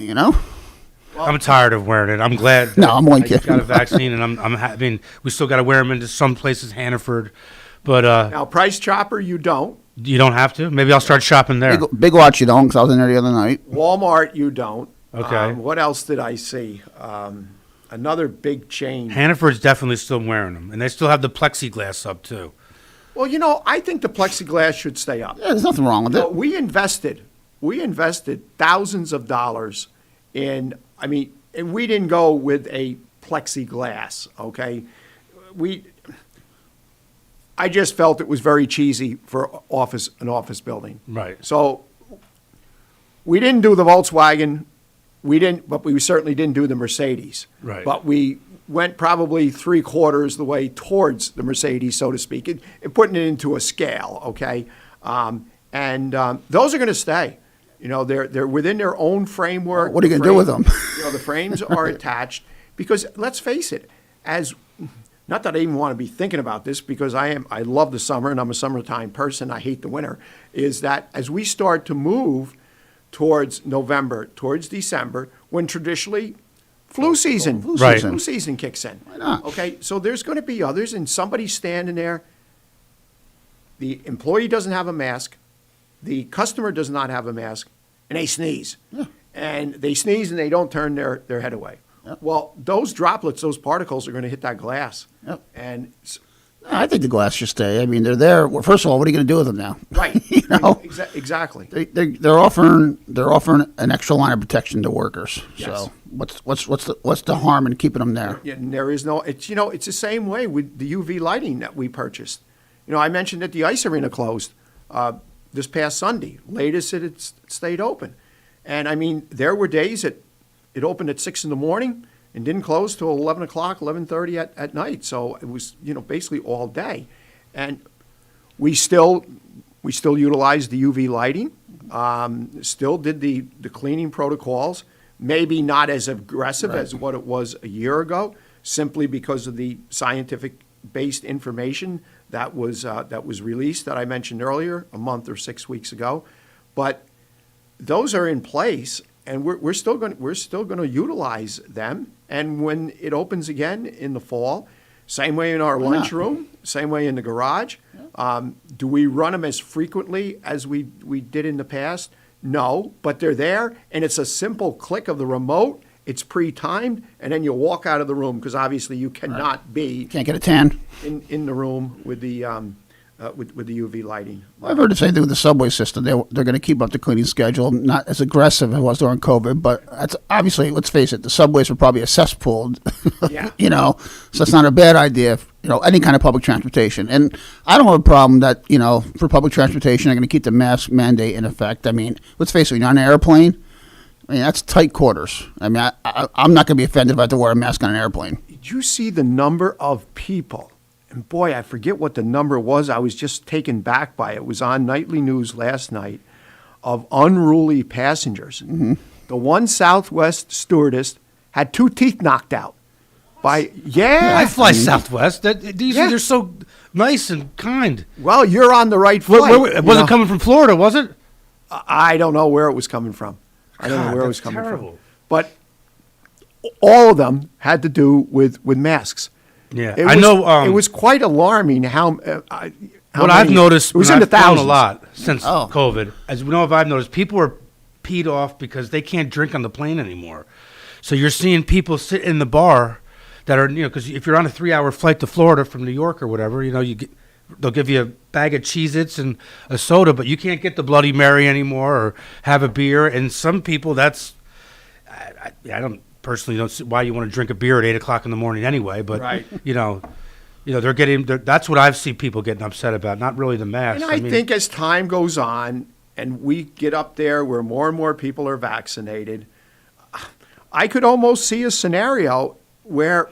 I'm tired of wearing it. I'm glad. No, I'm only I kidding. got a vaccine, and I mean, we still got to wear them into some places, Hannaford, but now Price Chopper, you don't. You don't have to. Maybe I'll start shopping there. Big Watch, you don't, because I was in there the other night. Walmart, you don't. Okay. What else did I see? Another big chain. Hannaford's definitely still wearing them, and they still have the plexiglass up too. Well, I think the plexiglass should stay up. Yeah, there's nothing wrong with it. We invested thousands of dollars in. And we didn't go with a plexiglass. Okay, I just felt it was very cheesy for an office building. Right. So we didn't do the Volkswagen. But we certainly didn't do the Mercedes. Right. But we went probably 3/4 the way towards the Mercedes, so to speak, and putting it into a scale. Okay, those are going to stay. They're within their own framework. What are you going to do with them? The frames are attached because let's face it, not that I even want to be thinking about this because I love the summer and I'm a summertime person. I hate the winter. Is that as we start to move towards November, towards December, when traditionally flu season kicks in. Why not? Okay, so there's going to be others, and somebody's standing there. The employee doesn't have a mask. The customer does not have a mask, and they sneeze. Yeah. And they sneeze and they don't turn their head away. Yep. Well, those droplets, those particles are going to hit that glass. Yep. And I think the glass should stay. I mean, they're there. Well, first of all, what are you going to do with them now? Right. Exactly. They're offering an extra line of protection to workers. Yes. So what's the harm in keeping them there? Yeah, and there is no. It's it's the same way with the UV lighting that we purchased. I mentioned that the ice arena closed this past Sunday. Latest it stayed open, and there were days that it opened at 6 a.m. and didn't close till 11 o'clock, 11:30 at night. So it was basically all day, and we still utilized the UV lighting. Still did the cleaning protocols. Maybe not as aggressive as what it was a year ago, simply because of the scientific-based information that was released that I mentioned earlier, a month or 6 weeks ago. But those are in place, and we're still going to utilize them. And when it opens again in the fall, same way in our lunchroom, same way in the garage. Do we run them as frequently as we did in the past? No, but they're there, and it's a simple click of the remote. It's pre-timed, and then you walk out of the room because obviously you cannot be Can't get a tan in the room with the with the UV lighting. Well, I've heard the same thing with the subway system. They're going to keep up the cleaning schedule, not as aggressive as it was during COVID, but that's obviously, let's face it, the subways were probably a cesspool, Yeah. So it's not a bad idea, if, any kind of public transportation. And I don't have a problem that, for public transportation, they're going to keep the mask mandate in effect. I mean, let's face it, when you're on an airplane, that's tight quarters. I mean, I'm not going to be offended if I have to wear a mask on an airplane. Did you see the number of people? And boy, I forget what the number was. I was just taken back by it. It was on nightly news last night of unruly passengers. Mm-hmm. The one Southwest stewardess had 2 teeth knocked out. I fly Southwest. They're so nice and kind. Well, you're on the right flight. It wasn't coming from Florida, was it? I don't know where it was coming from. I don't know where it was that's coming terrible. from. But all of them had to do with masks. Yeah, It I was, know. It was quite alarming how What I've noticed, it was and in the I've flown thousands. a lot since COVID. As we know, I've noticed people are peed off because they can't drink on the plane anymore. So you're seeing people sit in the bar that are, because if you're on a 3-hour flight to Florida from New York or whatever, they'll give you a bag of Cheez-Its and a soda, but you can't get the Bloody Mary anymore or have a beer. And some people, I don't personally don't see why you want to drink a beer at 8:00 in the morning anyway. But Right. they're getting. That's what I've seen people getting upset about. Not really the mask. And I think as time goes on and we get up there where more and more people are vaccinated, I could almost see a scenario where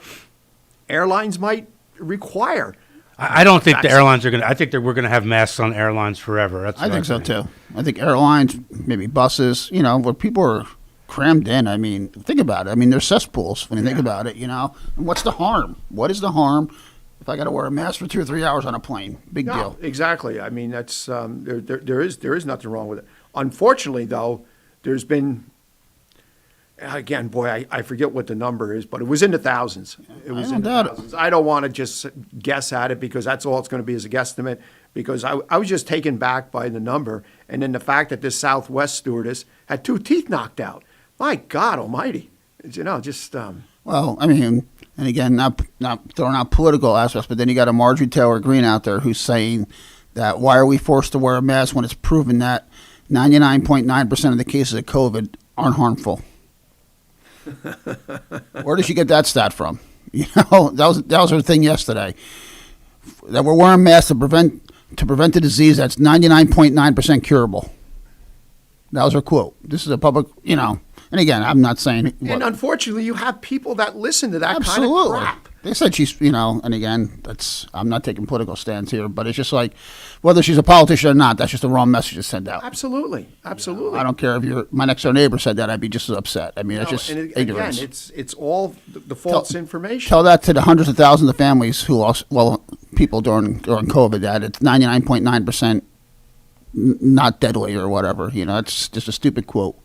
airlines might require. I don't think the airlines are going to. I think that we're going to have masks on airlines forever. I think so too. I think airlines, maybe buses, where people are crammed in. I mean, think about it. I mean, they're cesspools when you think about it, And what's the harm? What is the harm if I got to wear a mask for 2 or 3 hours on a plane? Big deal. Exactly. I mean, that's there is nothing wrong with it. Unfortunately, though, there's been. Again, boy, I forget what the number is, but it was in the thousands. It was in the thousands. I don't want to just guess at it because that's all it's going to be is a guesstimate, because I was just taken back by the number. And then the fact that this Southwest stewardess had 2 teeth knocked out. My God almighty. Well, I mean, and again, not throwing out political aspects, but then you got a Marjorie Taylor Greene out there who's saying that why are we forced to wear a mask when it's proven that 99.9% of the cases of COVID aren't harmful? Where did she get that stat from? That was her thing yesterday. That we're wearing masks to prevent the disease that's 99.9% curable. That was her quote. This is a public, and again, I'm not saying. And unfortunately, you have people that listen to that Absolutely. kind of crap. They said she's, and again, I'm not taking political stands here, but it's just like, whether she's a politician or not, that's just the wrong message to send out. Absolutely. Absolutely. I don't care if my next door neighbor said that, I'd be just as upset. I mean, it's just ignorance. Again, it's all the false information. Tell that to the hundreds of thousands of families who lost, people during COVID, that it's 99.9% not deadly or whatever. It's just a stupid quote.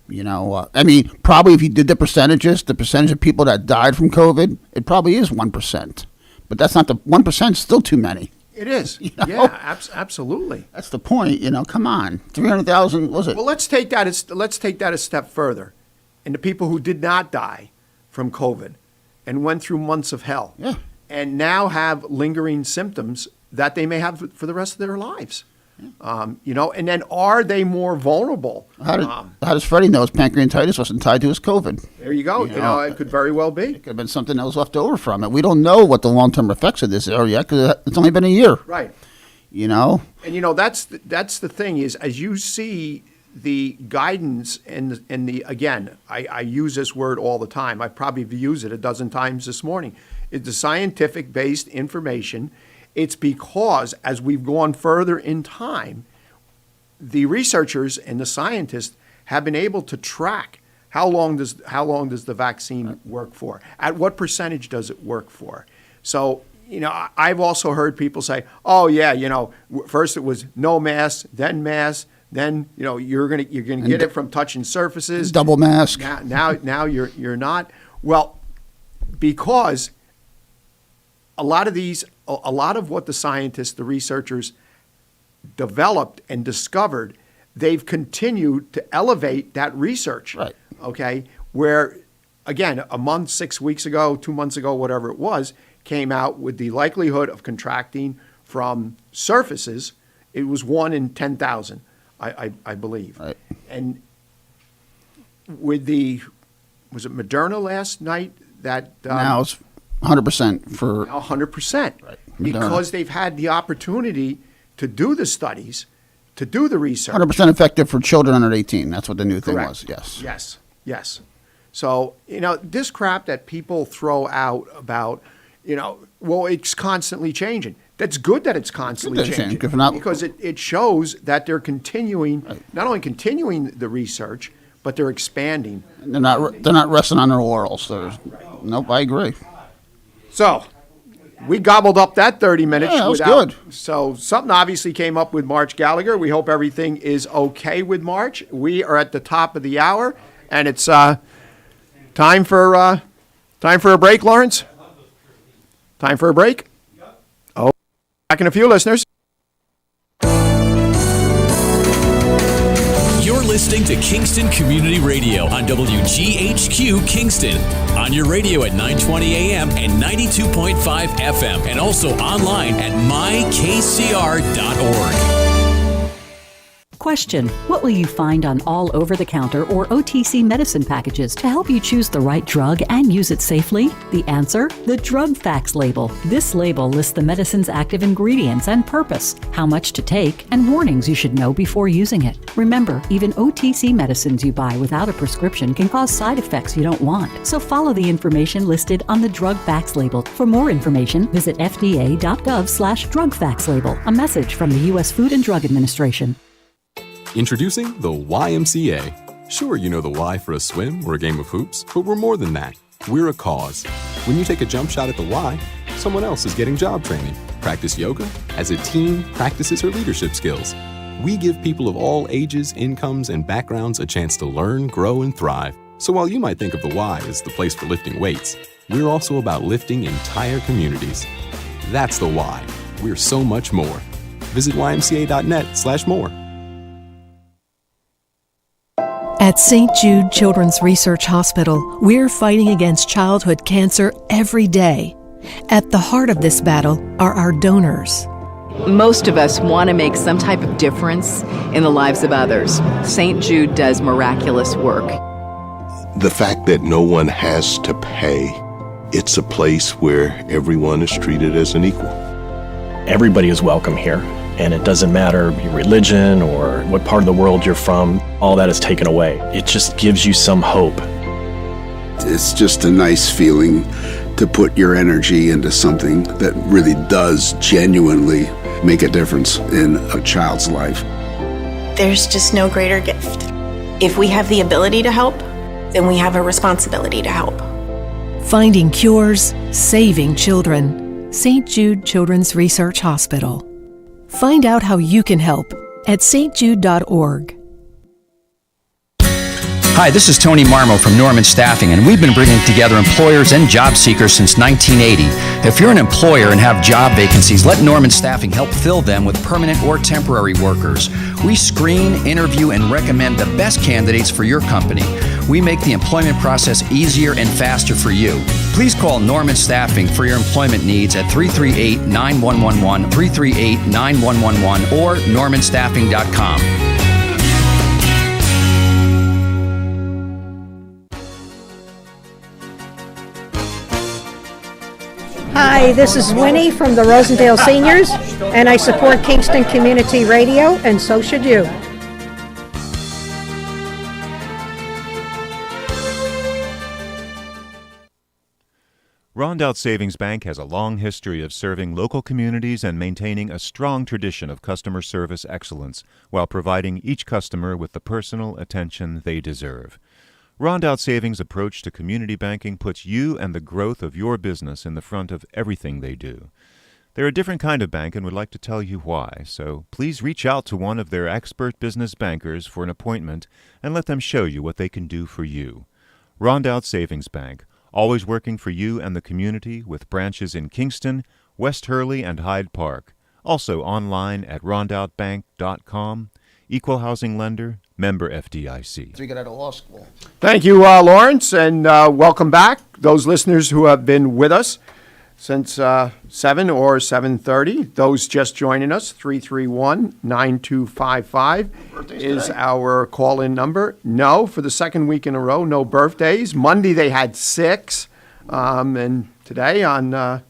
I mean, probably if you did the percentage of people that died from COVID, it probably is 1%. But that's not 1% is still too many. It is. Yeah, absolutely. That's the point. Come on, 300,000 was it? Well, let's take that a step further. And the people who did not die from COVID and went through months of hell, and now have lingering symptoms that they may have for the rest of their lives. And then are they more vulnerable? How does Freddie know his pancreatitis wasn't tied to his COVID? There you go. It could very well be. It could have been something that was left over from it. We don't know what the long-term effects of this are yet because it's only been a year. Right. And that's the thing is, as you see the guidance and the again, I use this word all the time. I probably used it a dozen times this morning. It's the scientific-based information. It's because as we've gone further in time, the researchers and the scientists have been able to track how long does the vaccine work for? At what percentage does it work for? So, I've also heard people say, "Oh yeah, first it was no mask, then mask, then you're gonna get it from touching surfaces, double mask. Now you're not." Well, because a lot of what the scientists, the researchers developed and discovered, they've continued to elevate that research. Right. Okay. Where, again, a month, 6 weeks ago, 2 months ago, whatever it was, came out with the likelihood of contracting from surfaces, it was 1 in 10,000, I believe. Right. And with was it Moderna last night that now it's 100% for 100%, right. because they've had the opportunity to do the studies, to do the research. 100% effective for children under 18. That's what the new thing Correct. was. Yes. Yes. So, this crap that people throw out about, well, it's constantly changing. That's good that it's constantly changing, because it shows that they're continuing, not only continuing the research, but they're expanding. They're not resting on their laurels. Nope, I agree. So, we gobbled up that 30 minutes. Yeah, that was good. So, something obviously came up with March Gallagher. We hope everything is okay with March. We are at the top of the hour, and it's time for a break, Lawrence? Time for a break? Oh, back in a few, listeners. You're listening to Kingston Community Radio on WGHQ Kingston. On your radio at 920 AM and 92.5 FM. And also online at mykcr.org. Question: what will you find on all over-the-counter or OTC medicine packages to help you choose the right drug and use it safely? The answer: the drug facts label. This label lists the medicine's active ingredients and purpose, how much to take, and warnings you should know before using it. Remember, even OTC medicines you buy without a prescription can cause side effects you don't want. So follow the information listed on the drug facts label. For more information, visit fda.gov/drug facts label. A message from the U.S. Food and Drug Administration. Introducing the YMCA. Sure, you know the Y for a swim or a game of hoops, but we're more than that. We're a cause. When you take a jump shot at the Y, someone else is getting job training. Practice yoga as a team practices her leadership skills. We give people of all ages, incomes, and backgrounds a chance to learn, grow, and thrive. So while you might think of the Y as the place for lifting weights, we're also about lifting entire communities. That's the Y. We're so much more. Visit ymca.net/more. At St. Jude Children's Research Hospital, we're fighting against childhood cancer every day. At the heart of this battle are our donors. Most of us want to make some type of difference in the lives of others. St. Jude does miraculous work. The fact that no one has to pay, it's a place where everyone is treated as an equal. Everybody is welcome here. And it doesn't matter your religion or what part of the world you're from, all that is taken away. It just gives you some hope. It's just a nice feeling to put your energy into something that really does genuinely make a difference in a child's life. There's just no greater gift. If we have the ability to help, then we have a responsibility to help. Finding cures, saving children. St. Jude Children's Research Hospital. Find out how you can help at stjude.org. Hi, this is Tony Marmo from Norman Staffing, and we've been bringing together employers and job seekers since 1980. If you're an employer and have job vacancies, let Norman Staffing help fill them with permanent or temporary workers. We screen, interview, and recommend the best candidates for your company. We make the employment process easier and faster for you. Please call Norman Staffing for your employment needs at 338-9111, 338-9111, or normanstaffing.com. Hi, this is Winnie from the Rosendale Seniors, and I support Kingston Community Radio, and so should you. Rondout Savings Bank has a long history of serving local communities and maintaining a strong tradition of customer service excellence while providing each customer with the personal attention they deserve. Rondout Savings' approach to community banking puts you and the growth of your business in the front of everything they do. They're a different kind of bank and would like to tell you why, so please reach out to one of their expert business bankers for an appointment and let them show you what they can do for you. Rondout Savings Bank, always working for you and the community with branches in Kingston, West Hurley, and Hyde Park. Also online at rondoutbank.com. Equal housing lender, member FDIC. We got out of law school. Thank you, Lawrence, and welcome back, those listeners who have been with us. since 7 or 7:30. Those just joining us, 331-9255 is our call-in number. No, for the second week in a row, no birthdays. Monday they had 6, and today on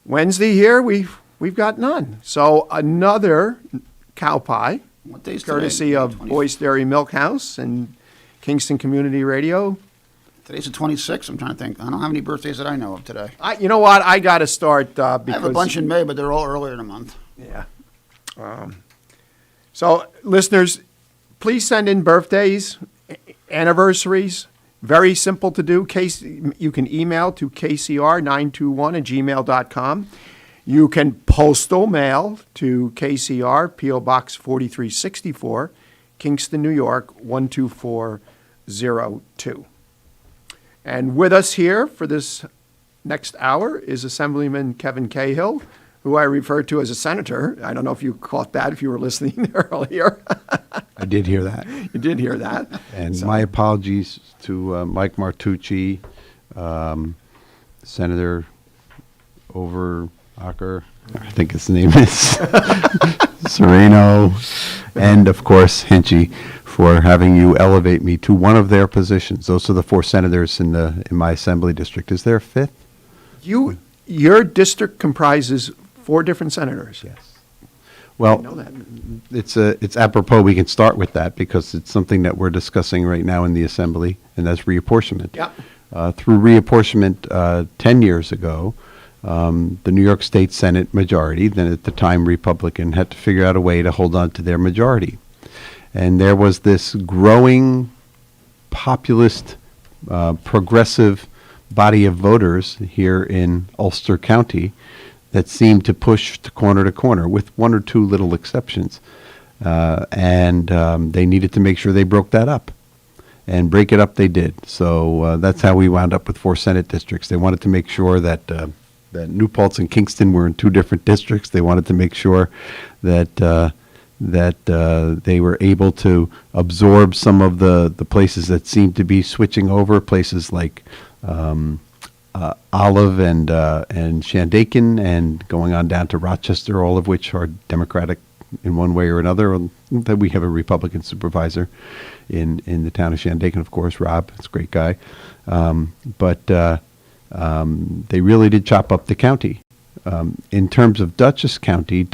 Wednesday here we've got none. So another cow pie, What day's courtesy today? of Boyce Dairy Milk House and Kingston Community Radio. Today's the 26th. I'm trying to think. I don't have any birthdays that I know of today. You know what? I got to start because I have a bunch in May, but they're all earlier in the month. Yeah. So, listeners, please send in birthdays, anniversaries. Very simple to do. You can email to kcr921@gmail.com. You can postal mail to KCR, P.O. Box 4364, Kingston, New York, 12402. And with us here for this next hour is Assemblyman Kevin Cahill, who I refer to as a senator. I don't know if you caught that, if you were listening earlier. I did hear that. You did hear that. And my apologies to Mike Martucci, Senator Overacker, I think his name is, Sereno, and of course Hinchy, for having you elevate me to one of their positions. Those are the 4 senators in my assembly district. Is there a 5th? Your district comprises 4 different senators. Yes. Well, I know that. it's apropos we can start with that because it's something that we're discussing right now in the assembly, and that's reapportionment. Yep. Through reapportionment 10 years ago, the New York State Senate majority, then at the time Republican, had to figure out a way to hold on to their majority. And there was this growing populist, progressive body of voters here in Ulster County that seemed to push to corner, with 1 or 2 little exceptions. And they needed to make sure they broke that up. And break it up they did. So that's how we wound up with 4 Senate districts. They wanted to make sure that New Paltz and Kingston were in 2 different districts. They wanted to make sure that they were able to absorb some of the places that seemed to be switching over, places like Olive and Shandaken, and going on down to Rochester, all of which are Democratic in one way or another. That we have a Republican supervisor in the town of Shandaken, of course, Rob. It's a great guy. But they really did chop up the county. In terms of Dutchess County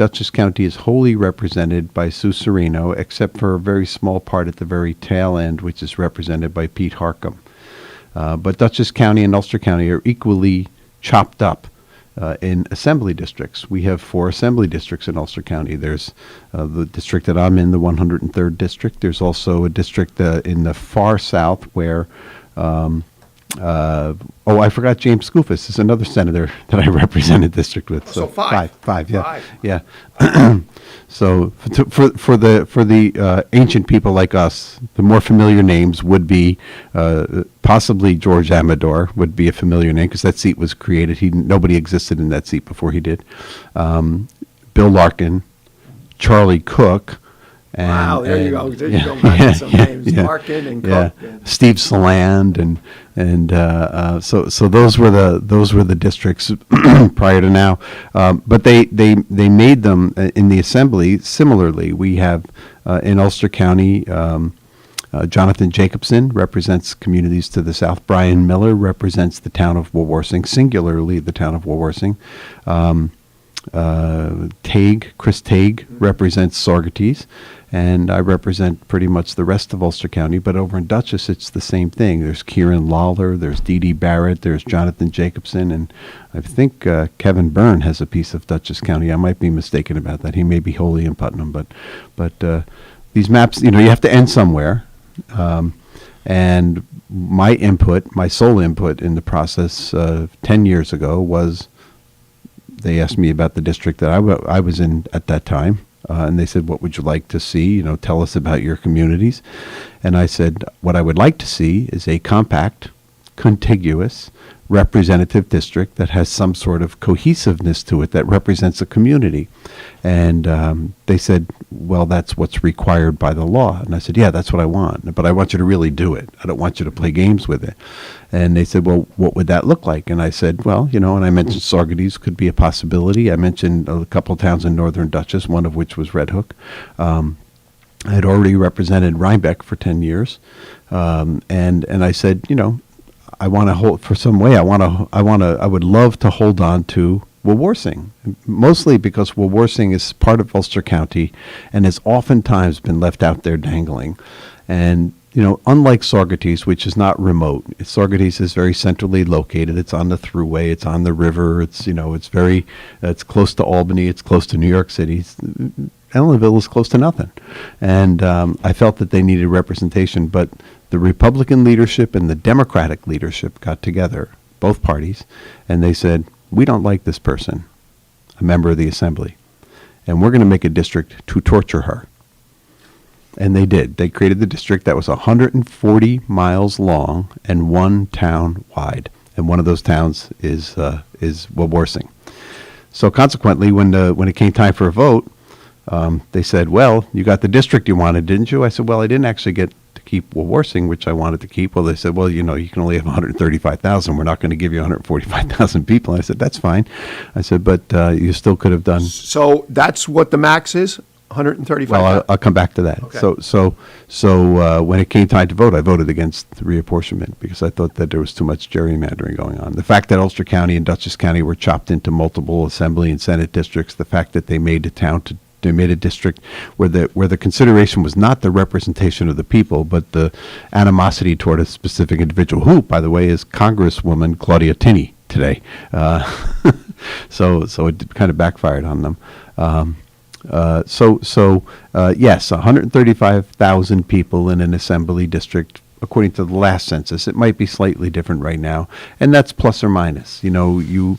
is wholly represented by Sue Sereno, except for a very small part at the very tail end, which is represented by Pete Harcum. But Dutchess County and Ulster County are equally chopped up in assembly districts. We have 4 assembly districts in Ulster County. There's the district that I'm in, the 103rd district. There's also a district in the far south where I forgot James Skoufis is another senator that I represent a district with. So 5. 5, yeah. 5. Yeah. So for the ancient people like us, the more familiar names would be possibly George Amador would be a familiar name because that seat was created. Nobody existed in that seat before he did. Bill Larkin, Charlie Cook. Wow, there you go. There you go. Back to some names, Larkin and Cook. Steve Saland and so those were the districts prior to now. But they made them in the assembly similarly. We have in Ulster County. Jonathan Jacobson represents communities to the south. Brian Miller represents the town of Wawarsing, singularly the town of Wawarsing. Chris Tague represents Saugerties, and I represent pretty much the rest of Ulster County, but over in Dutchess it's the same thing. There's Kieran Lawler, there's Dee Dee Barrett, there's Jonathan Jacobson, and I think Kevin Byrne has a piece of Dutchess County. I might be mistaken about that. He may be wholly in Putnam, but these maps, you have to end somewhere. And my sole input in the process 10 years ago was they asked me about the district that I was in at that time, and they said, what would you like to see? Tell us about your communities. And I said, what I would like to see is a compact contiguous representative district that has some sort of cohesiveness to it that represents a community. And they said, well, that's what's required by the law. And I said, yeah, that's what I want. But I want you to really do it. I don't want you to play games with it. And they said, well, what would that look like? And I said, well, and I mentioned Saugerties could be a possibility. I mentioned a couple of towns in Northern Dutchess, one of which was Red Hook. I had already represented Rhinebeck for 10 years. And I said, I want to hold for some way. I would love to hold on to Wawarsing, mostly because Wawarsing is part of Ulster County and has oftentimes been left out there dangling. And, unlike Saugerties, which is not remote, Saugerties is very centrally located. It's on the thruway. It's on the river. It's, it's close to Albany. It's close to New York City. Ellenville is close to nothing. And I felt that they needed representation, but the Republican leadership and the Democratic leadership got together, both parties, and they said, we don't like this person, a member of the assembly, and we're going to make a district to torture her. And they did. They created the district that was 140 miles long and one town wide. And one of those towns is Wawarsing. So consequently, when it came time for a vote, they said, well, you got the district you wanted, didn't you? I said, well, I didn't actually get to keep Wawarsing, which I wanted to keep. Well, they said, well, you can only have 135,000. We're not going to give you 145,000 people. And I said, that's fine. I said, but you still could have done. So that's what the max is? 135,000? Well, I'll come back to that. Okay. So when it came time to vote, I voted against the reapportionment because I thought that there was too much gerrymandering going on. The fact that Ulster County and Dutchess County were chopped into multiple assembly and senate districts, the fact that they made a district where the consideration was not the representation of the people, but the animosity toward a specific individual, who, by the way, is Congresswoman Claudia Tinney today. So it kind of backfired on them. Yes, 135,000 people in an assembly district, according to the last census. It might be slightly different right now, and that's plus or minus. You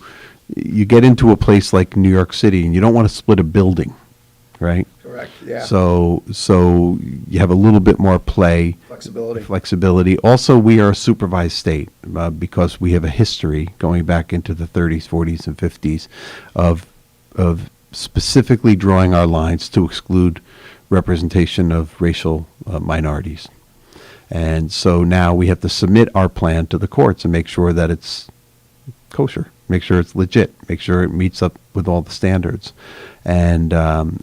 get into a place like New York City, and you don't want to split a building. Right? Correct, yeah. So you have a little bit more flexibility. Also, we are a supervised state because we have a history going back into the 30s, 40s, and 50s of specifically drawing our lines to exclude representation of racial minorities. And so now we have to submit our plan to the courts and make sure that it's kosher, make sure it's legit, make sure it meets up with all the standards. And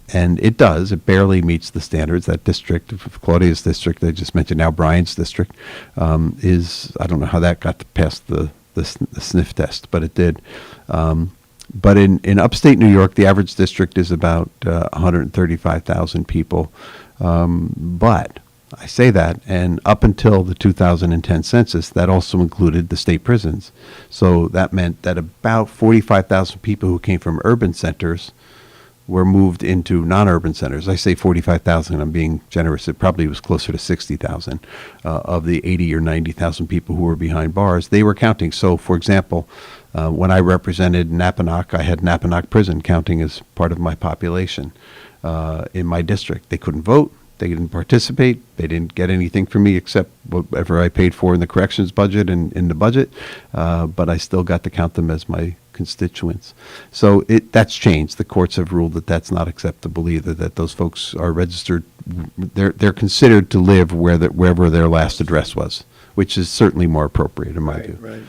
it does. It barely meets the standards. That district, Claudia's district, I just mentioned now, Brian's district, is, I don't know how that got past the sniff test, but it did. But in upstate New York, the average district is about 135,000 people. But I say that, and up until the 2010 census, that also included the state prisons. So that meant that about 45,000 people who came from urban centers were moved into non-urban centers. I say 45,000, I'm being generous. It probably was closer to 60,000 of the 80 or 90,000 people who were behind bars. They were counting. So, for example, when I represented Napanock, I had Napanock Prison counting as part of my population in my district. They couldn't vote. They didn't participate. They didn't get anything from me except whatever I paid for in the corrections budget and in the budget. But I still got to count them as my constituents. So that's changed. The courts have ruled that that's not acceptable either, that those folks are registered. They're considered to live wherever their last address was, which is certainly more appropriate in my view. Right.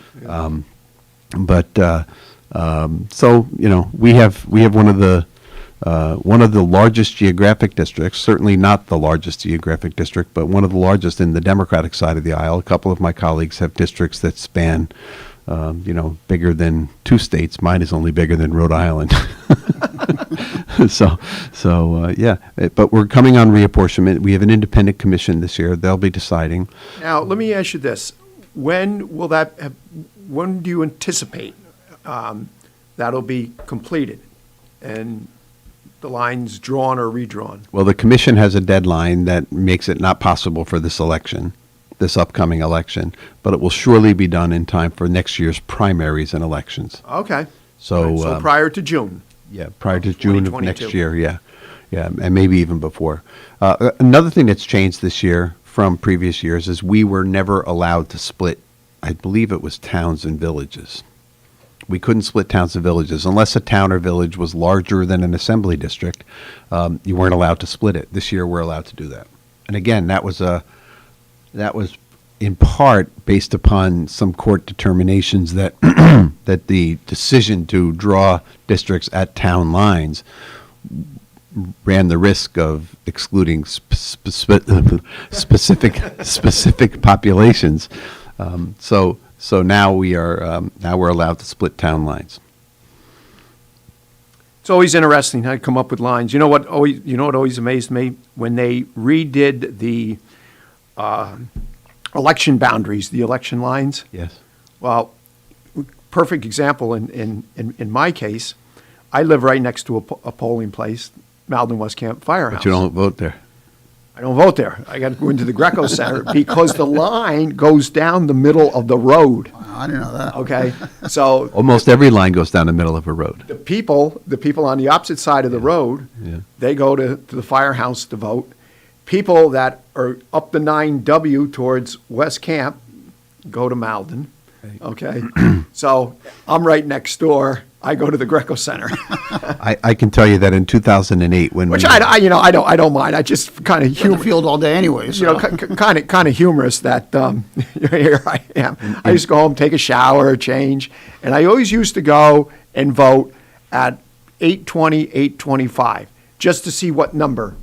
So we have one of the largest geographic districts, certainly not the largest geographic district, but one of the largest in the Democratic side of the aisle. A couple of my colleagues have districts that span, bigger than 2 states. Mine is only bigger than Rhode Island. But we're coming on reapportionment. We have an independent commission this year. They'll be deciding. Now, let me ask you this. When do you anticipate that'll be completed and the lines drawn or redrawn? Well, the commission has a deadline that makes it not possible for this upcoming election, but it will surely be done in time for next year's primaries and elections. Okay. So prior to June. Yeah, prior to June of next year, yeah, and maybe even before. Another thing that's changed this year from previous years is we were never allowed to split I believe it was towns and villages. We couldn't split towns and villages unless a town or village was larger than an assembly district. You weren't allowed to split it. This year, we're allowed to do that. And again, that was in part based upon some court determinations that that the decision to draw districts at town lines ran the risk of excluding specific populations. So now we're allowed to split town lines. It's always interesting how to come up with lines. You know what always amazed me? When they redid the election boundaries, the election lines. Yes. Well, perfect example in my case, I live right next to a polling place, Malden West Camp Firehouse. But you don't vote there. I don't vote there. I got to go into the Greco Center because the line goes down the middle of the road. I didn't know that. Okay, so Almost every line goes down the middle of a road. the people on the opposite side of the road, they go to the firehouse to vote. People that are up the 9W towards West Camp go to Malden. Okay, so I'm right next door. I go to the Greco Center. I can tell you that in 2008, when Which I don't mind. I just kind of In the field all day anyway. So. kind of humorous that here I am. I used to go home, take a shower, change, and I always used to go and vote at 8:20, 8:25, just to see what number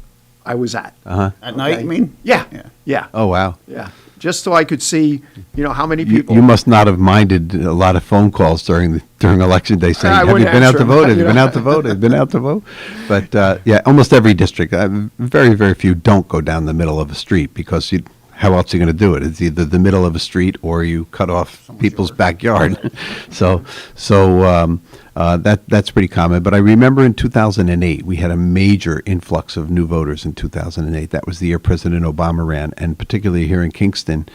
I was at. At night, you mean? Yeah. Oh, wow. Yeah. Just so I could see, how many people. You must not have minded a lot of phone calls during Election Day saying, I have you wouldn't been out answer to them, vote? Have you been out to vote? Have you been out to vote? But, yeah, almost every district, very, very few don't go down the middle of a street because how else are you going to do it? It's either the middle of a street or you cut off people's backyard. That's pretty common. But I remember in 2008, we had a major influx of new voters in 2008. That was the year President Obama ran, and particularly here in Kingston,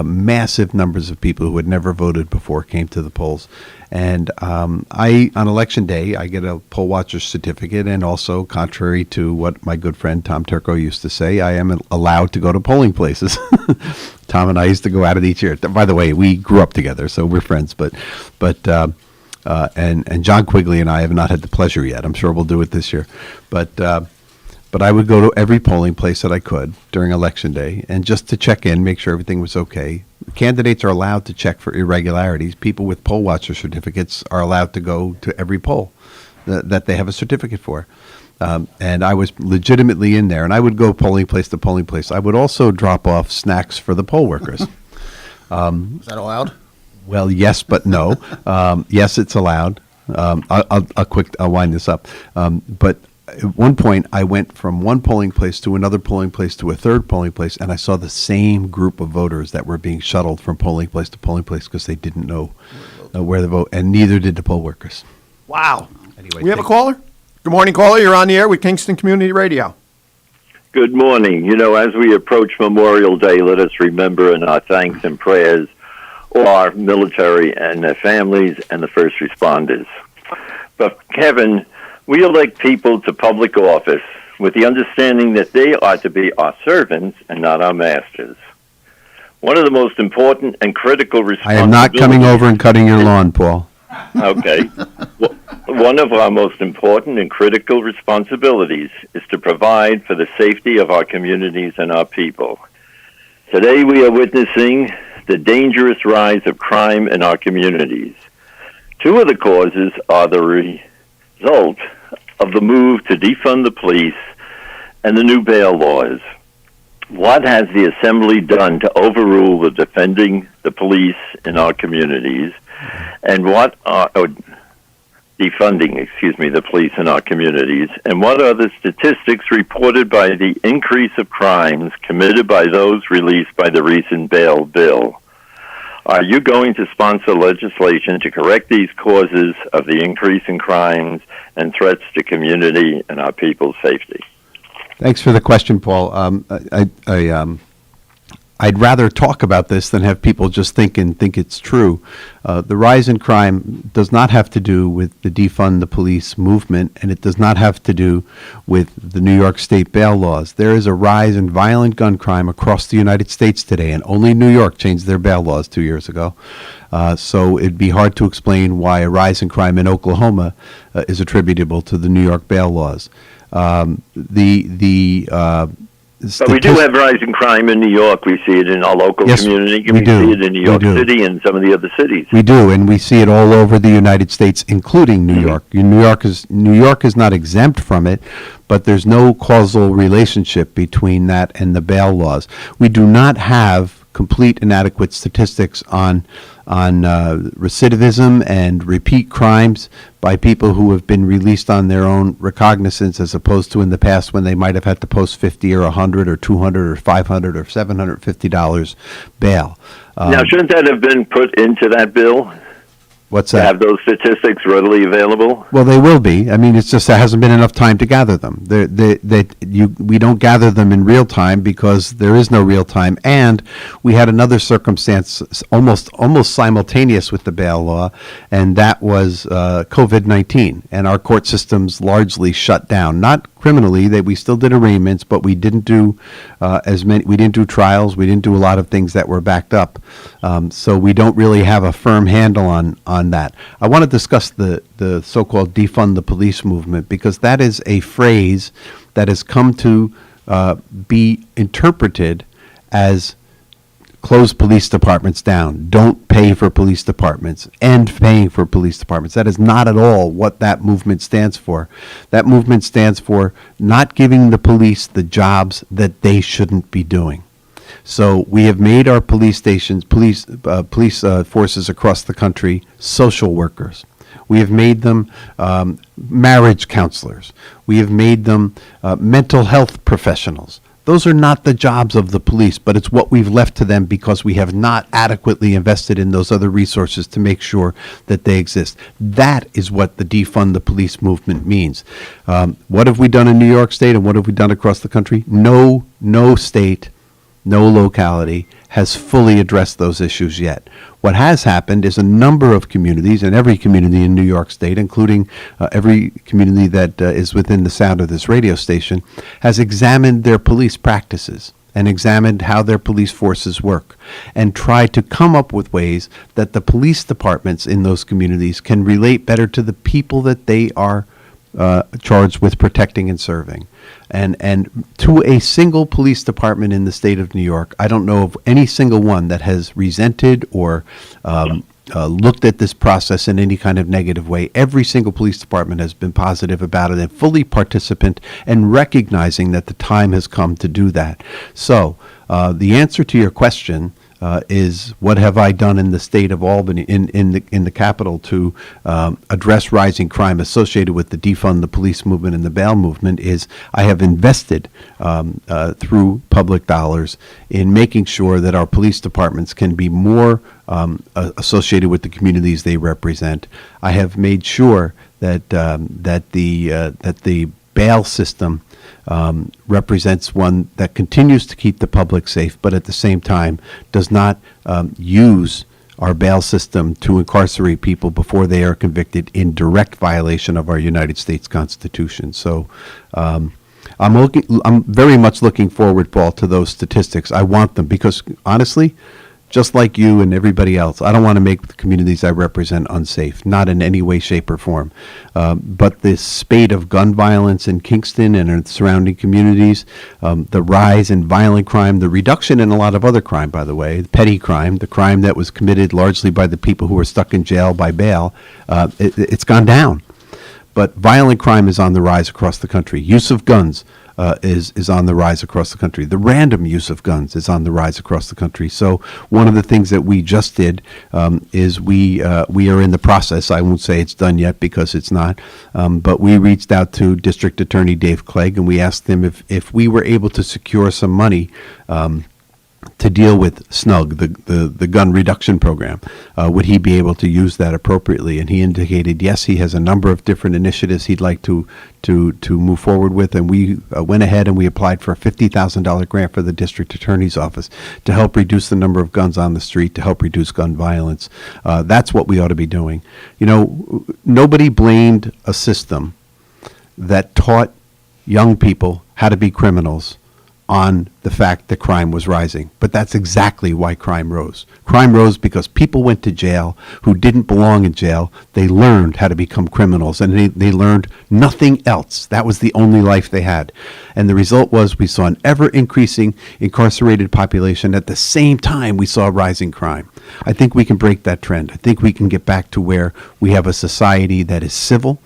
massive numbers of people who had never voted before came to the polls. And on Election Day, I get a poll watcher certificate, and also, contrary to what my good friend Tom Turco used to say, I am allowed to go to polling places. Tom and I used to go at it each year. By the way, we grew up together, so we're friends. And John Quigley and I have not had the pleasure yet. I'm sure we'll do it this year. But I would go to every polling place that I could during Election Day, and just to check in, make sure everything was okay. Candidates are allowed to check for irregularities. People with poll watcher certificates are allowed to go to every poll that they have a certificate for. And I was legitimately in there, and I would go polling place to polling place. I would also drop off snacks for the poll workers. Is that allowed? Well, yes, but no. Yes, it's allowed. I'll wind this up. But at one point, I went from one polling place to another polling place to a third polling place, and I saw the same group of voters that were being shuttled from polling place to polling place because they didn't know where to vote, and neither did the poll workers. Wow. Anyway, we have a caller? Good morning, caller. You're on the air with Kingston Community Radio. Good morning. As we approach Memorial Day, let us remember in our thanks and prayers all our military and their families and the first responders. But, Kevin, we elect people to public office with the understanding that they are to be our servants and not our masters. One of the most important and critical I responsibilities... am not coming over and cutting your lawn, Paul. Okay. One of our most important and critical responsibilities is to provide for the safety of our communities and our people. Today we are witnessing the dangerous rise of crime in our communities. Two of the causes are the result of the move to defund the police and the new bail laws. What has the Assembly done to overrule the defending the police in our communities, and what are defunding, the police in our communities, and what are the statistics reported by the increase of crimes committed by those released by the recent bail bill? Are you going to sponsor legislation to correct these causes of the increase in crimes and threats to community and our people's safety? Thanks for the question, Paul. I'd rather talk about this than have people just think it's true. The rise in crime does not have to do with the defund the police movement, and it does not have to do with the New York State bail laws. There is a rise in violent gun crime across the United States today, and only New York changed their bail laws 2 years ago. So it'd be hard to explain why a rise in crime in Oklahoma is attributable to the New York bail laws. But we do have rising crime in New York. We see it in our local community. We see it in New York City and some of the other cities. We do, and we see it all over the United States, including New York. New York is not exempt from it, but there's no causal relationship between that and the bail laws. We do not have complete and adequate statistics on recidivism and repeat crimes by people who have been released on their own recognizance, as opposed to in the past when they might have had to post $50 or $100 or $200 or $500 or $750 bail. Now, shouldn't that have been put into that bill? What's that? To have those statistics readily available? Well, they will be. I mean, it's just there hasn't been enough time to gather them. We don't gather them in real time because there is no real time. And we had another circumstance almost simultaneous with the bail law, and that was COVID-19. And our court systems largely shut down. Not criminally, we still did arraignments, but we didn't do as many. We didn't do trials. We didn't do a lot of things that were backed up. So we don't really have a firm handle on that. I want to discuss the so-called defund the police movement, because that is a phrase that has come to be interpreted as close police departments down, don't pay for police departments, end paying for police departments. That is not at all what that movement stands for. That movement stands for not giving the police the jobs that they shouldn't be doing. So we have made our police stations, police forces across the country social workers. We have made them marriage counselors. We have made them mental health professionals. Those are not the jobs of the police, but it's what we've left to them because we have not adequately invested in those other resources to make sure that they exist. That is what the defund the police movement means. What have we done in New York State and what have we done across the country? No state, no locality has fully addressed those issues yet. What has happened is a number of communities, and every community in New York State, including every community that is within the sound of this radio station, has examined their police practices and examined how their police forces work and tried to come up with ways that the police departments in those communities can relate better to the people that they are charged with protecting and serving. And to a single police department in the state of New York, I don't know of any single one that has resented or looked at this process in any kind of negative way. Every single police department has been positive about it and fully participant and recognizing that the time has come to do that. So the answer to your question is, what have I done in the state of Albany, in the capital, to address rising crime associated with the defund the police movement and the bail movement? Is I have invested through public dollars in making sure that our police departments can be more associated with the communities they represent. I have made sure that the bail system represents one that continues to keep the public safe, but at the same time does not use our bail system to incarcerate people before they are convicted in direct violation of our United States Constitution. So I'm very much looking forward, Paul, to those statistics. I want them because, honestly, just like you and everybody else, I don't want to make the communities I represent unsafe, not in any way, shape, or form. But this spate of gun violence in Kingston and its surrounding communities, the rise in violent crime, the reduction in a lot of other crime, by the way, petty crime, the crime that was committed largely by the people who were stuck in jail by bail, it's gone down. But violent crime is on the rise across the country. Use of guns is on the rise across the country. The random use of guns is on the rise across the country. So one of the things that we just did is we are in the process. I won't say it's done yet because it's not, but we reached out to District Attorney Dave Clegg and we asked him if we were able to secure some money to deal with SNUG, the gun reduction program, would he be able to use that appropriately? And he indicated, yes, he has a number of different initiatives he'd like to move forward with. And we went ahead and we applied for a $50,000 grant for the district attorney's office to help reduce the number of guns on the street, to help reduce gun violence. That's what we ought to be doing. You know, nobody blamed a system that taught young people how to be criminals on the fact that crime was rising. But that's exactly why crime rose. Crime rose because people went to jail who didn't belong in jail. They learned how to become criminals, and they learned nothing else. That was the only life they had. And the result was we saw an ever-increasing incarcerated population. At the same time, we saw rising crime. I think we can break that trend. I think we can get back to where we have a society that is civil,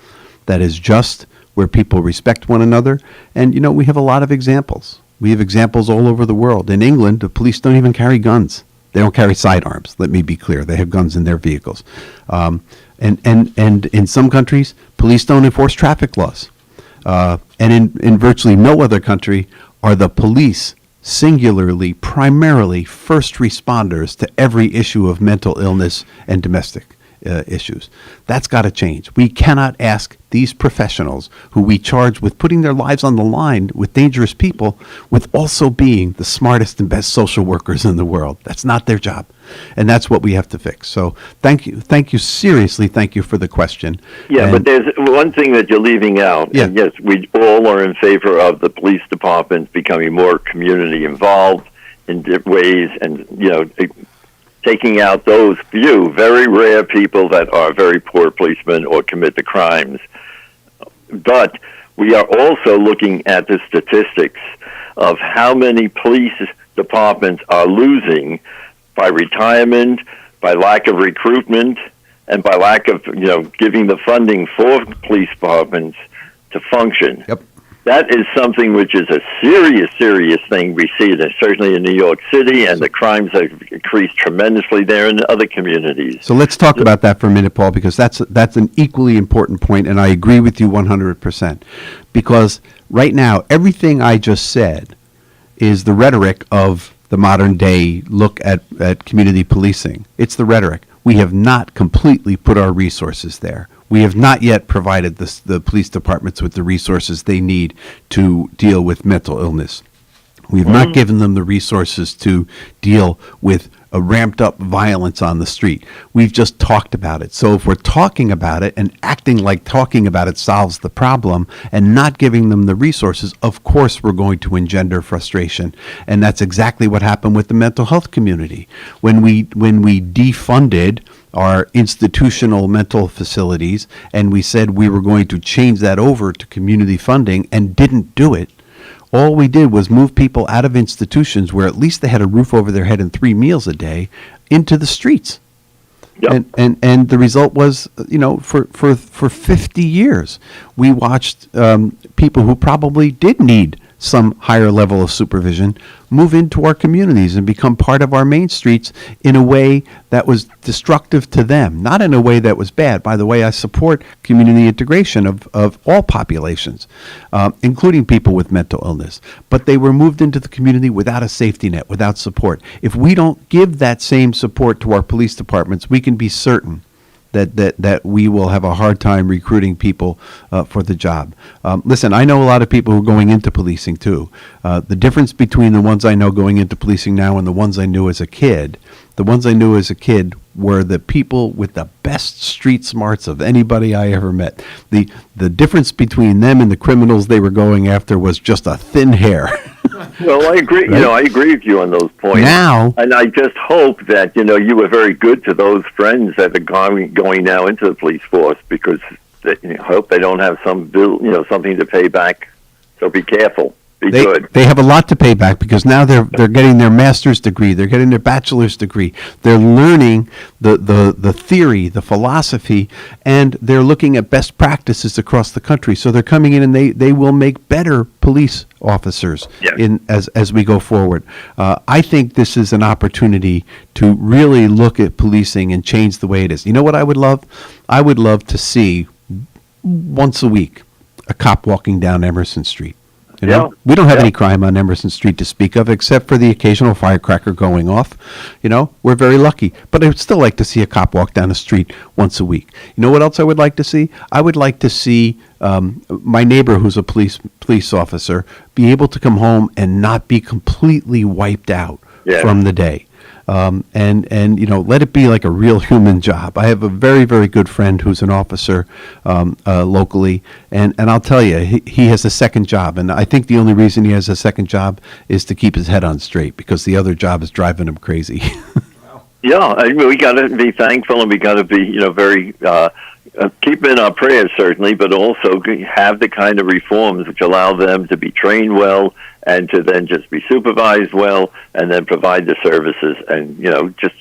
that is just, where people respect one another. And, you know, we have a lot of examples. We have examples all over the world. In England, the police don't even carry guns. They don't carry sidearms. Let me be clear. They have guns in their vehicles. And in some countries, police don't enforce traffic laws. And in virtually no other country are the police singularly, primarily first responders to every issue of mental illness and domestic issues. That's got to change. We cannot ask these professionals who we charge with putting their lives on the line with dangerous people with also being the smartest and best social workers in the world. That's not their job. And that's what we have to fix. So thank you, seriously, thank you for the question. Yeah, but there's one thing that you're leaving out. Yeah. And yes, we all are in favor of the police departments becoming more community involved in ways, and, you know, taking out those few, very rare people that are very poor policemen or commit the crimes. But we are also looking at the statistics of how many police departments are losing by retirement, by lack of recruitment, and by lack of, you know, giving the funding for police departments to function. Yep. That is something which is a serious thing. We see it certainly in New York City, and the crimes have increased tremendously there in other communities. So let's talk about that for a minute, Paul, because that's an equally important point, and I agree with you 100%. Because right now, everything I just said is the rhetoric of the modern day look at community policing. It's the rhetoric. We have not completely put our resources there. We have not yet provided the police departments with the resources they need to deal with mental illness. We have not given them the resources to deal with a ramped up violence on the street. We've just talked about it. So if we're talking about it and acting like talking about it solves the problem and not giving them the resources, of course we're going to engender frustration. And that's exactly what happened with the mental health community. When we defunded our institutional mental facilities and we said we were going to change that over to community funding and didn't do it, all we did was move people out of institutions where at least they had a roof over their head and 3 meals a day into the streets. Yep. And the result was, you know, for 50 years, we watched people who probably did need some higher level of supervision move into our communities and become part of our main streets in a way that was destructive to them, not in a way that was bad. By the way, I support community integration of all populations, including people with mental illness. But they were moved into the community without a safety net, without support. If we don't give that same support to our police departments, we can be certain that we will have a hard time recruiting people for the job. Listen, I know a lot of people who are going into policing too. The difference between the ones I know going into policing now and the ones I knew as a kid, were the people with the best street smarts of anybody I ever met. The difference between them and the criminals they were going after was just a thin hair. Well, I agree. Right? You know, I agree with you on those points. Now, and I just hope that, you know, you were very good to those friends that are going now into the police force, because I hope they don't have some bill, you know, something to pay back. So be careful. Be good. They have a lot to pay back because now they're getting their master's degree, they're getting their bachelor's degree, they're learning the theory, the philosophy, and they're looking at best practices across the country. So they're coming in and they will make better police officers as we go forward. I think this is an opportunity to really look at policing and change the way it is. You know what I would love? I would love to see once a week a cop walking down Emerson Street. You know, Yeah. we don't have Yeah. any crime on Emerson Street to speak of, except for the occasional firecracker going off. You know, we're very lucky. But I would still like to see a cop walk down the street once a week. You know what else I would like to see? I would like to see my neighbor, who's a police officer, be able to come home and not be completely wiped out from the day. And you know, let it be like a real human job. I have a very, very good friend who's an officer locally, and I'll tell you, he has a second job, and I think the only reason he has a second job is to keep his head on straight, because the other job is driving him crazy. Yeah, I mean, we got to be thankful, and we got to be, very keep in our prayers, certainly, but also have the kind of reforms which allow them to be trained well and to then just be supervised well and then provide the services. And, just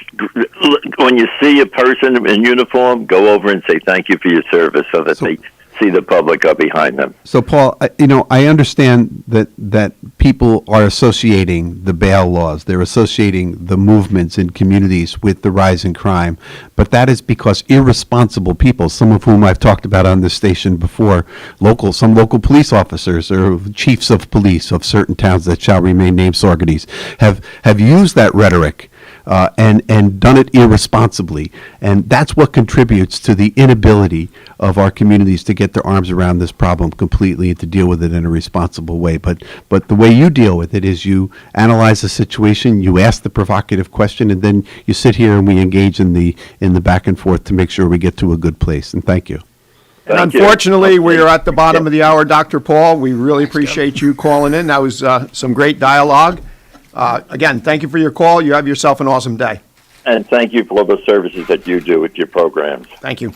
when you see a person in uniform, go over and say thank you for your service so that they see the public are behind them. So, Paul, I understand that people are associating the bail laws. They're associating the movements in communities with the rise in crime. But that is because irresponsible people, some of whom I've talked about on this station before, some local police officers or chiefs of police of certain towns that shall remain named Saugerties, have used that rhetoric and done it irresponsibly. And that's what contributes to the inability of our communities to get their arms around this problem completely and to deal with it in a responsible way. But the way you deal with it is you analyze the situation, you ask the provocative question, and then you sit here and we engage in the back and forth to make sure we get to a good place. And thank you. And unfortunately, we are at the bottom of the hour, Dr. Paul. We really appreciate you calling in. That was some great dialogue. Again, thank you for your call. You have yourself an awesome day. And thank you for all the services that you do with your programs. Thank you.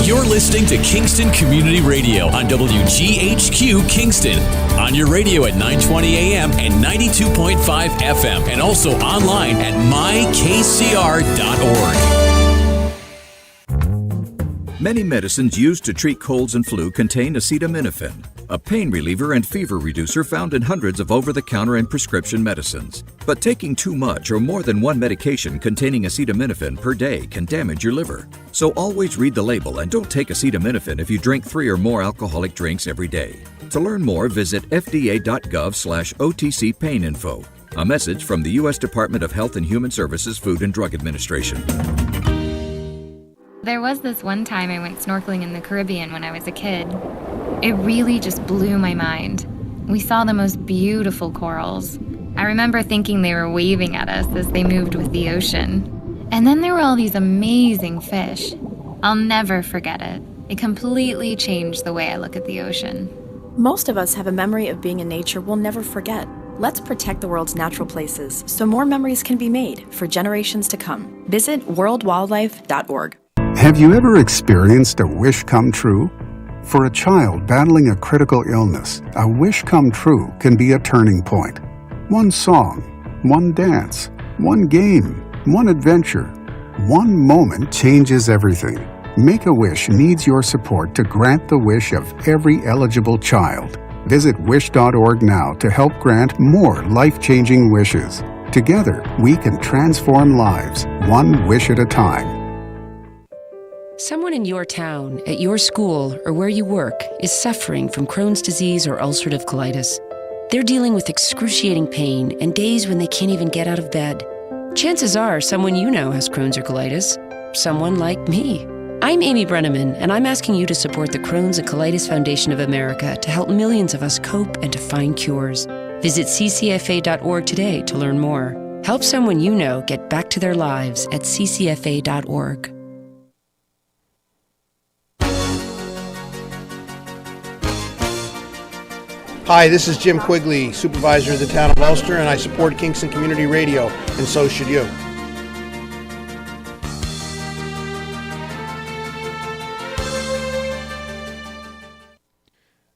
You're listening to Kingston Community Radio on WGHQ Kingston. On your radio at 920 AM and 92.5 FM, and also online at mykcr.org. Many medicines used to treat colds and flu contain acetaminophen, a pain reliever and fever reducer found in hundreds of over-the-counter and prescription medicines. But taking too much or more than one medication containing acetaminophen per day can damage your liver. So always read the label and don't take acetaminophen if you drink 3 or more alcoholic drinks every day. To learn more, visit fda.gov/OTC pain info. A message from the U.S. Department of Health and Human Services Food and Drug Administration. There was this one time I went snorkeling in the Caribbean when I was a kid. It really just blew my mind. We saw the most beautiful corals. I remember thinking they were waving at us as they moved with the ocean. And then there were all these amazing fish. I'll never forget it. It completely changed the way I look at the ocean. Most of us have a memory of being in nature we'll never forget. Let's protect the world's natural places so more memories can be made for generations to come. Visit worldwildlife.org. Have you ever experienced a wish come true? For a child battling a critical illness, a wish come true can be a turning point. One song, one dance, one game, one adventure, one moment changes everything. Make-A-Wish needs your support to grant the wish of every eligible child. Visit wish.org now to help grant more life-changing wishes. Together, we can transform lives, one wish at a time. Someone in your town, at your school, or where you work is suffering from Crohn's disease or ulcerative colitis. They're dealing with excruciating pain and days when they can't even get out of bed. Chances are someone you know has Crohn's or colitis. Someone like me. I'm Amy Brenneman, and I'm asking you to support the Crohn's and Colitis Foundation of America to help millions of us cope and to find cures. Visit ccfa.org today to learn more. Help someone you know get back to their lives at ccfa.org. Hi, this is Jim Quigley, supervisor of the town of Ulster, and I support Kingston Community Radio, and so should you.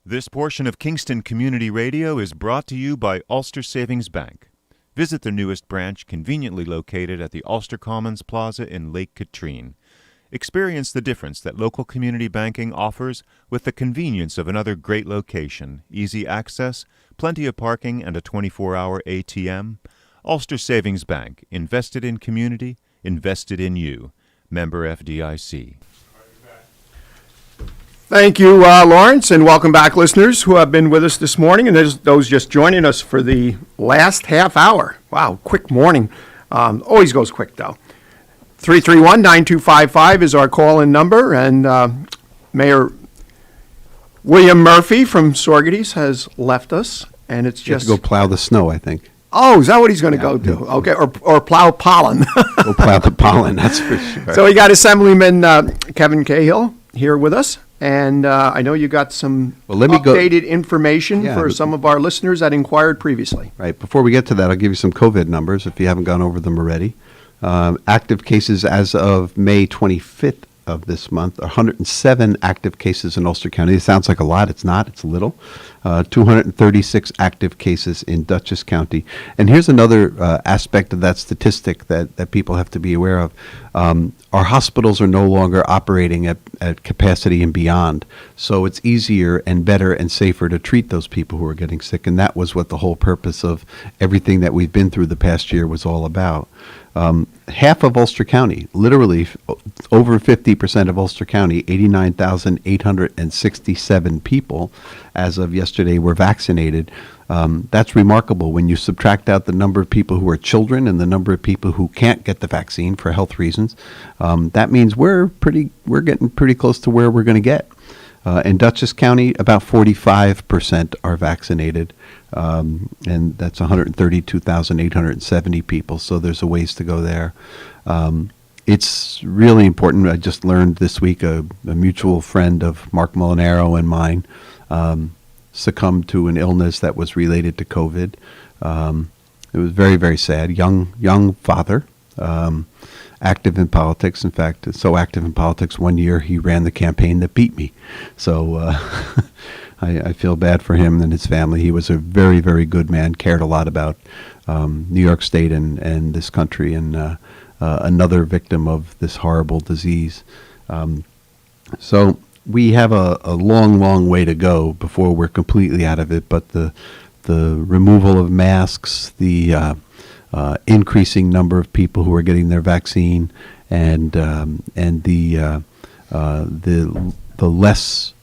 This portion of Kingston Community Radio is brought to you by Ulster Savings Bank. Visit their newest branch, conveniently located at the Ulster Commons Plaza in Lake Katrine. Experience the difference that local community banking offers with the convenience of another great location, easy access, plenty of parking, and a 24-hour ATM. Ulster Savings Bank, invested in community, invested in you. Member FDIC. Thank you, Lawrence, and welcome back, listeners who have been with us this morning, and there's those just joining us for the last half hour. Wow, quick morning. Always goes quick, though. 331-9255 is our call-in number, and Mayor William Murphy from Sorgeties has left us, and it's You have just... to go plow the snow, I think. Oh, is that what he's going to go do? Okay, or plow pollen. Go plow the pollen, that's for sure. So we got Assemblyman Kevin Cahill here with us, and I know you got some updated information for some of our listeners that inquired previously. Right. Before we get to that, I'll give you some COVID numbers if you haven't gone over them already. Active cases as of May 25th of this month, 107 active cases in Ulster County. It sounds like a lot. It's not. It's a little. 236 active cases in Dutchess County. And here's another aspect of that statistic that people have to be aware of. Our hospitals are no longer operating at capacity and beyond. So it's easier and better and safer to treat those people who are getting sick. And that was what the whole purpose of everything that we've been through the past year was all about. Half of Ulster County, literally over 50% of Ulster County, 89,867 people as of yesterday were vaccinated. That's remarkable when you subtract out the number of people who are children and the number of people who can't get the vaccine for health reasons. That means we're getting pretty close to where we're going to get. In Dutchess County, about 45% are vaccinated, and that's 132,870 people, so there's a ways to go there. It's really important. I just learned this week a mutual friend of Mark Molinaro and mine succumbed to an illness that was related to COVID. It was very, very sad. Young father. Active in politics. In fact, so active in politics, one year he ran the campaign that beat me. So I feel bad for him and his family. He was a very, very good man, cared a lot about New York State and this country, and another victim of this horrible disease. So we have a long, long way to go before we're completely out of it, but the removal of masks, the increasing number of people who are getting their vaccine, and the less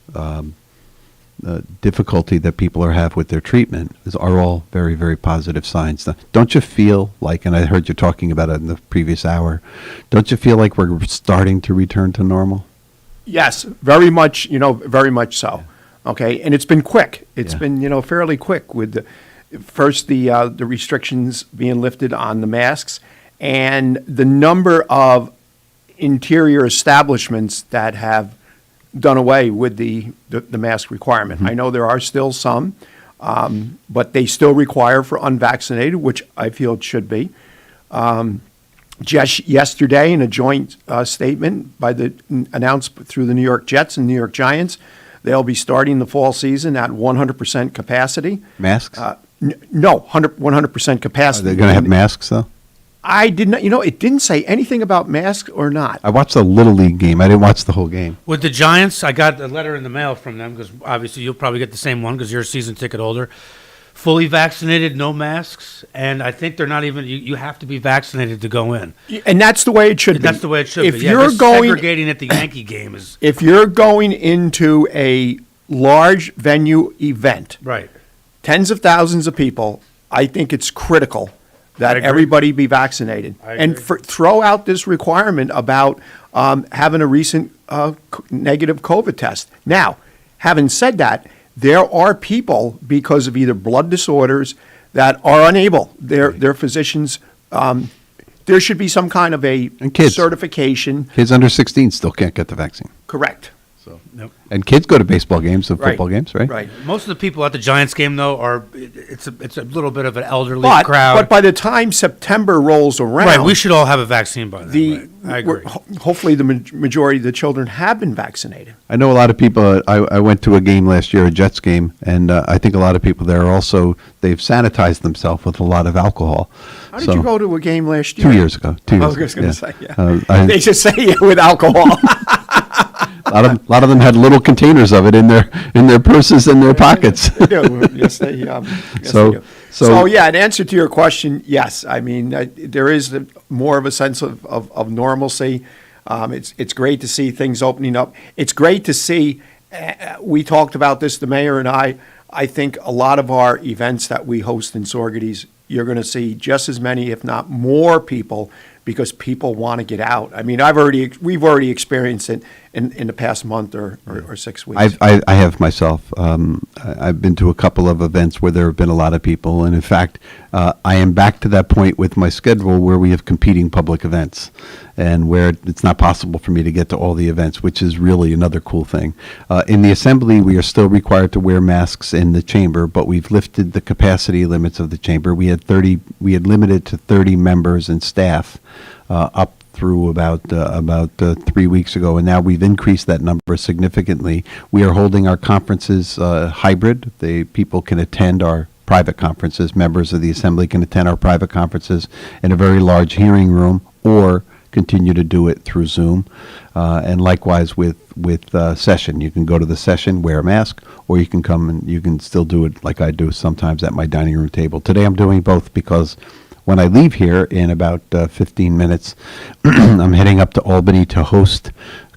difficulty that are have with their treatment are all very, very positive signs. Now, don't you feel like, and I heard you talking about it in the previous hour, don't you feel like we're starting to return to normal? Yes, very much. Very much so. Okay, and it's been quick. It's been fairly quick with the restrictions being lifted on the masks, and the number of interior establishments that have done away with the mask requirement. I know there are still some, but they still require for unvaccinated, which I feel it should be. Just yesterday, in a joint statement announced through the New York Jets and New York Giants, they'll be starting the fall season at 100% capacity. Masks? No, 100% capacity. Are they going to have masks, though? I did not. It didn't say anything about masks or not. I watched the Little League game. I didn't watch the whole game. With the Giants, I got a letter in the mail from them, because obviously you'll probably get the same one because you're a season ticket holder. Fully vaccinated, no masks, and I think they're not even. You have to be vaccinated to go in, and that's the way it should be. That's the way it should if be. You're going segregating at the Yankee game is. If you're going into a large venue event, right, tens of thousands of people, I think it's critical that everybody be vaccinated, and throw out this requirement about having a recent negative COVID test. Now, having said that, there are people, because of either blood disorders, that are unable. Their physicians. There should be some kind of a certification. Kids under 16 still can't get the vaccine. Correct. So, and kids go to baseball games and football games, right? Right. Most of the people at the Giants game, though, it's a little bit of an elderly crowd. But by the time September rolls around, right, we should all have a vaccine by then. I agree. Hopefully, the majority of the children have been vaccinated. I know a lot of people. I went to a game last year, a Jets game, and I think a lot of people there also, they've sanitized themselves with a lot of alcohol. How did you go to a game last year? 2 years ago. I was just going to say, they just say with alcohol. A lot of them had little containers of it in their purses and their pockets. They do. Yes, they do. So yeah, in answer to your question, yes. I mean, there is more of a sense of normalcy. It's great to see things opening up. It's great to see we talked about this, the mayor and I. I think a lot of our events that we host in Sorgeties, you're going to see just as many, if not more people, because people want to get out. I mean, we've already experienced it in the past month or 6 weeks. I have myself. I've been to a couple of events where there have been a lot of people, and in fact, I am back to that point with my schedule where we have competing public events, and where it's not possible for me to get to all the events, which is really another cool thing. In the assembly, we are still required to wear masks in the chamber, but we've lifted the capacity limits of the chamber. We had limited to 30 members and staff up through about 3 weeks ago, and now we've increased that number significantly. We are holding our conferences hybrid. People can attend our private conferences. Members of the assembly can attend our private conferences in a very large hearing room, or continue to do it through Zoom. And likewise with session. You can go to the session, wear a mask, or you can come and you can still do it like I do sometimes at my dining room table. Today I'm doing both because when I leave here in about 15 minutes, I'm heading up to Albany to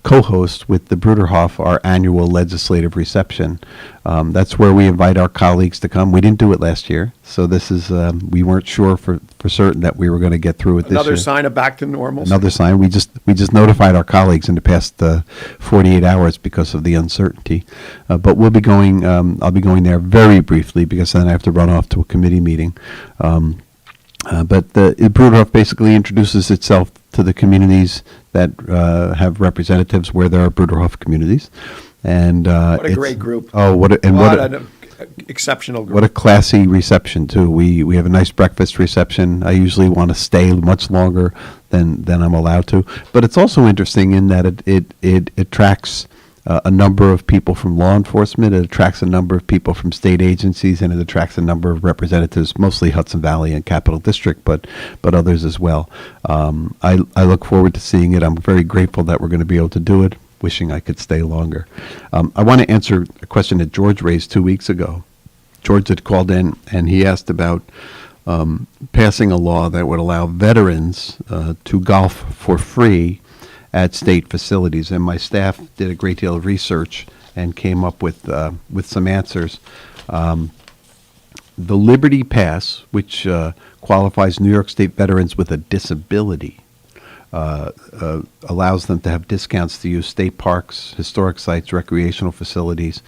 co-host with the Bruderhof our annual legislative reception. That's where we invite our colleagues to come. We didn't do it last year, so this is we weren't sure for certain that we were going to get through it this year. Another sign of back to normal. Another sign. We just notified our colleagues in the past 48 hours because of the uncertainty. But we'll be going. I'll be going there very briefly because then I have to run off to a committee meeting. But the Bruderhof basically introduces itself to the communities that have representatives where there are Bruderhof communities. And what a great group. Oh, what an exceptional group. What a classy reception, too. We have a nice breakfast reception. I usually want to stay much longer than I'm allowed to. But it's also interesting in that it attracts a number of people from law enforcement. It attracts a number of people from state agencies, and it attracts a number of representatives, mostly Hudson Valley and Capital District, but others as well. I look forward to seeing it. I'm very grateful that we're going to be able to do it, wishing I could stay longer. I want to answer a question that George raised 2 weeks ago. George had called in, and he asked about passing a law that would allow veterans to golf for free at state facilities, and my staff did a great deal of research and came up with some answers. The Liberty Pass, which qualifies New York State veterans with a disability, allows them to have discounts to use state parks, historic sites, recreational facilities,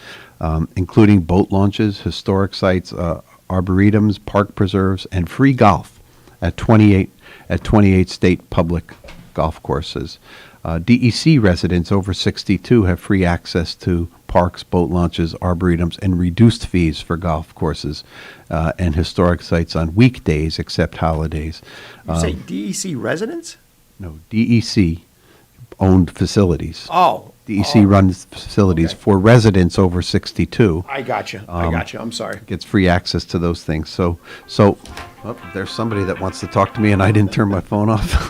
including boat launches, historic sites, arboretums, park preserves, and free golf at 28 state public golf courses. DEC residents over 62 have free access to parks, boat launches, arboretums, and reduced fees for golf courses and historic sites on weekdays except holidays. You say DEC residents? No, DEC owned facilities. Oh. DEC runs facilities for residents over 62. I gotcha. I'm sorry. Gets free access to those things. So there's somebody that wants to talk to me, and I didn't turn my phone off.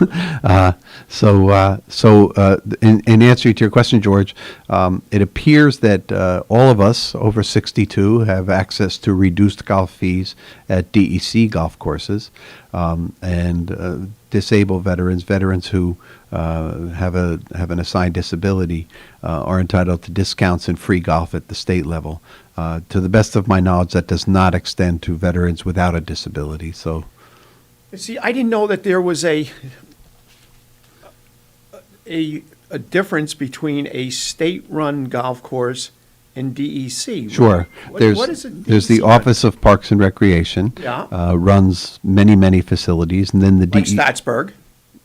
In answer to your question, George, it appears that all of us over 62 have access to reduced golf fees at DEC golf courses, and disabled veterans who have an assigned disability are entitled to discounts and free golf at the state level. To the best of my knowledge, that does not extend to veterans without a disability. So, see, I didn't know that there was a difference between a state-run golf course and DEC. Sure. What is it? There's the Office of Parks and Recreation. Yeah. Runs many facilities, and then the like Statsburg.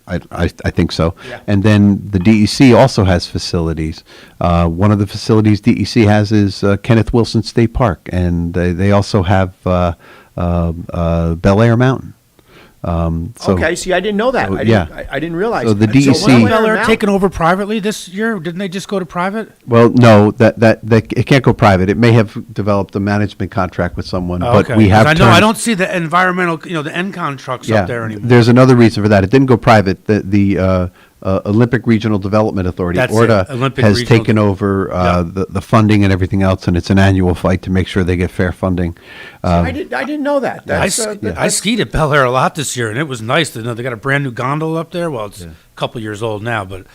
I think so. Yeah. And then the DEC also has facilities. One of the facilities DEC has is Kenneth Wilson State Park, and they also have Bel Air Mountain. Okay, see, I didn't know that. I didn't realize. So the that. DEC Wasn't Bel Air taken over privately this year? Didn't they just go to private? Well, no, that it can't go private. It may have developed a management contract with someone, but we have. I don't see the environmental, the Encon trucks up there anymore. There's another reason for that. It didn't go private. The Olympic Regional Development Authority, ORDA, has taken over the funding and everything else, and it's an annual fight to make sure they get fair funding. I didn't know that. I skied at Bel Air a lot this year, and it was nice. They got a brand new gondola up there. Well, it's a couple years old now, but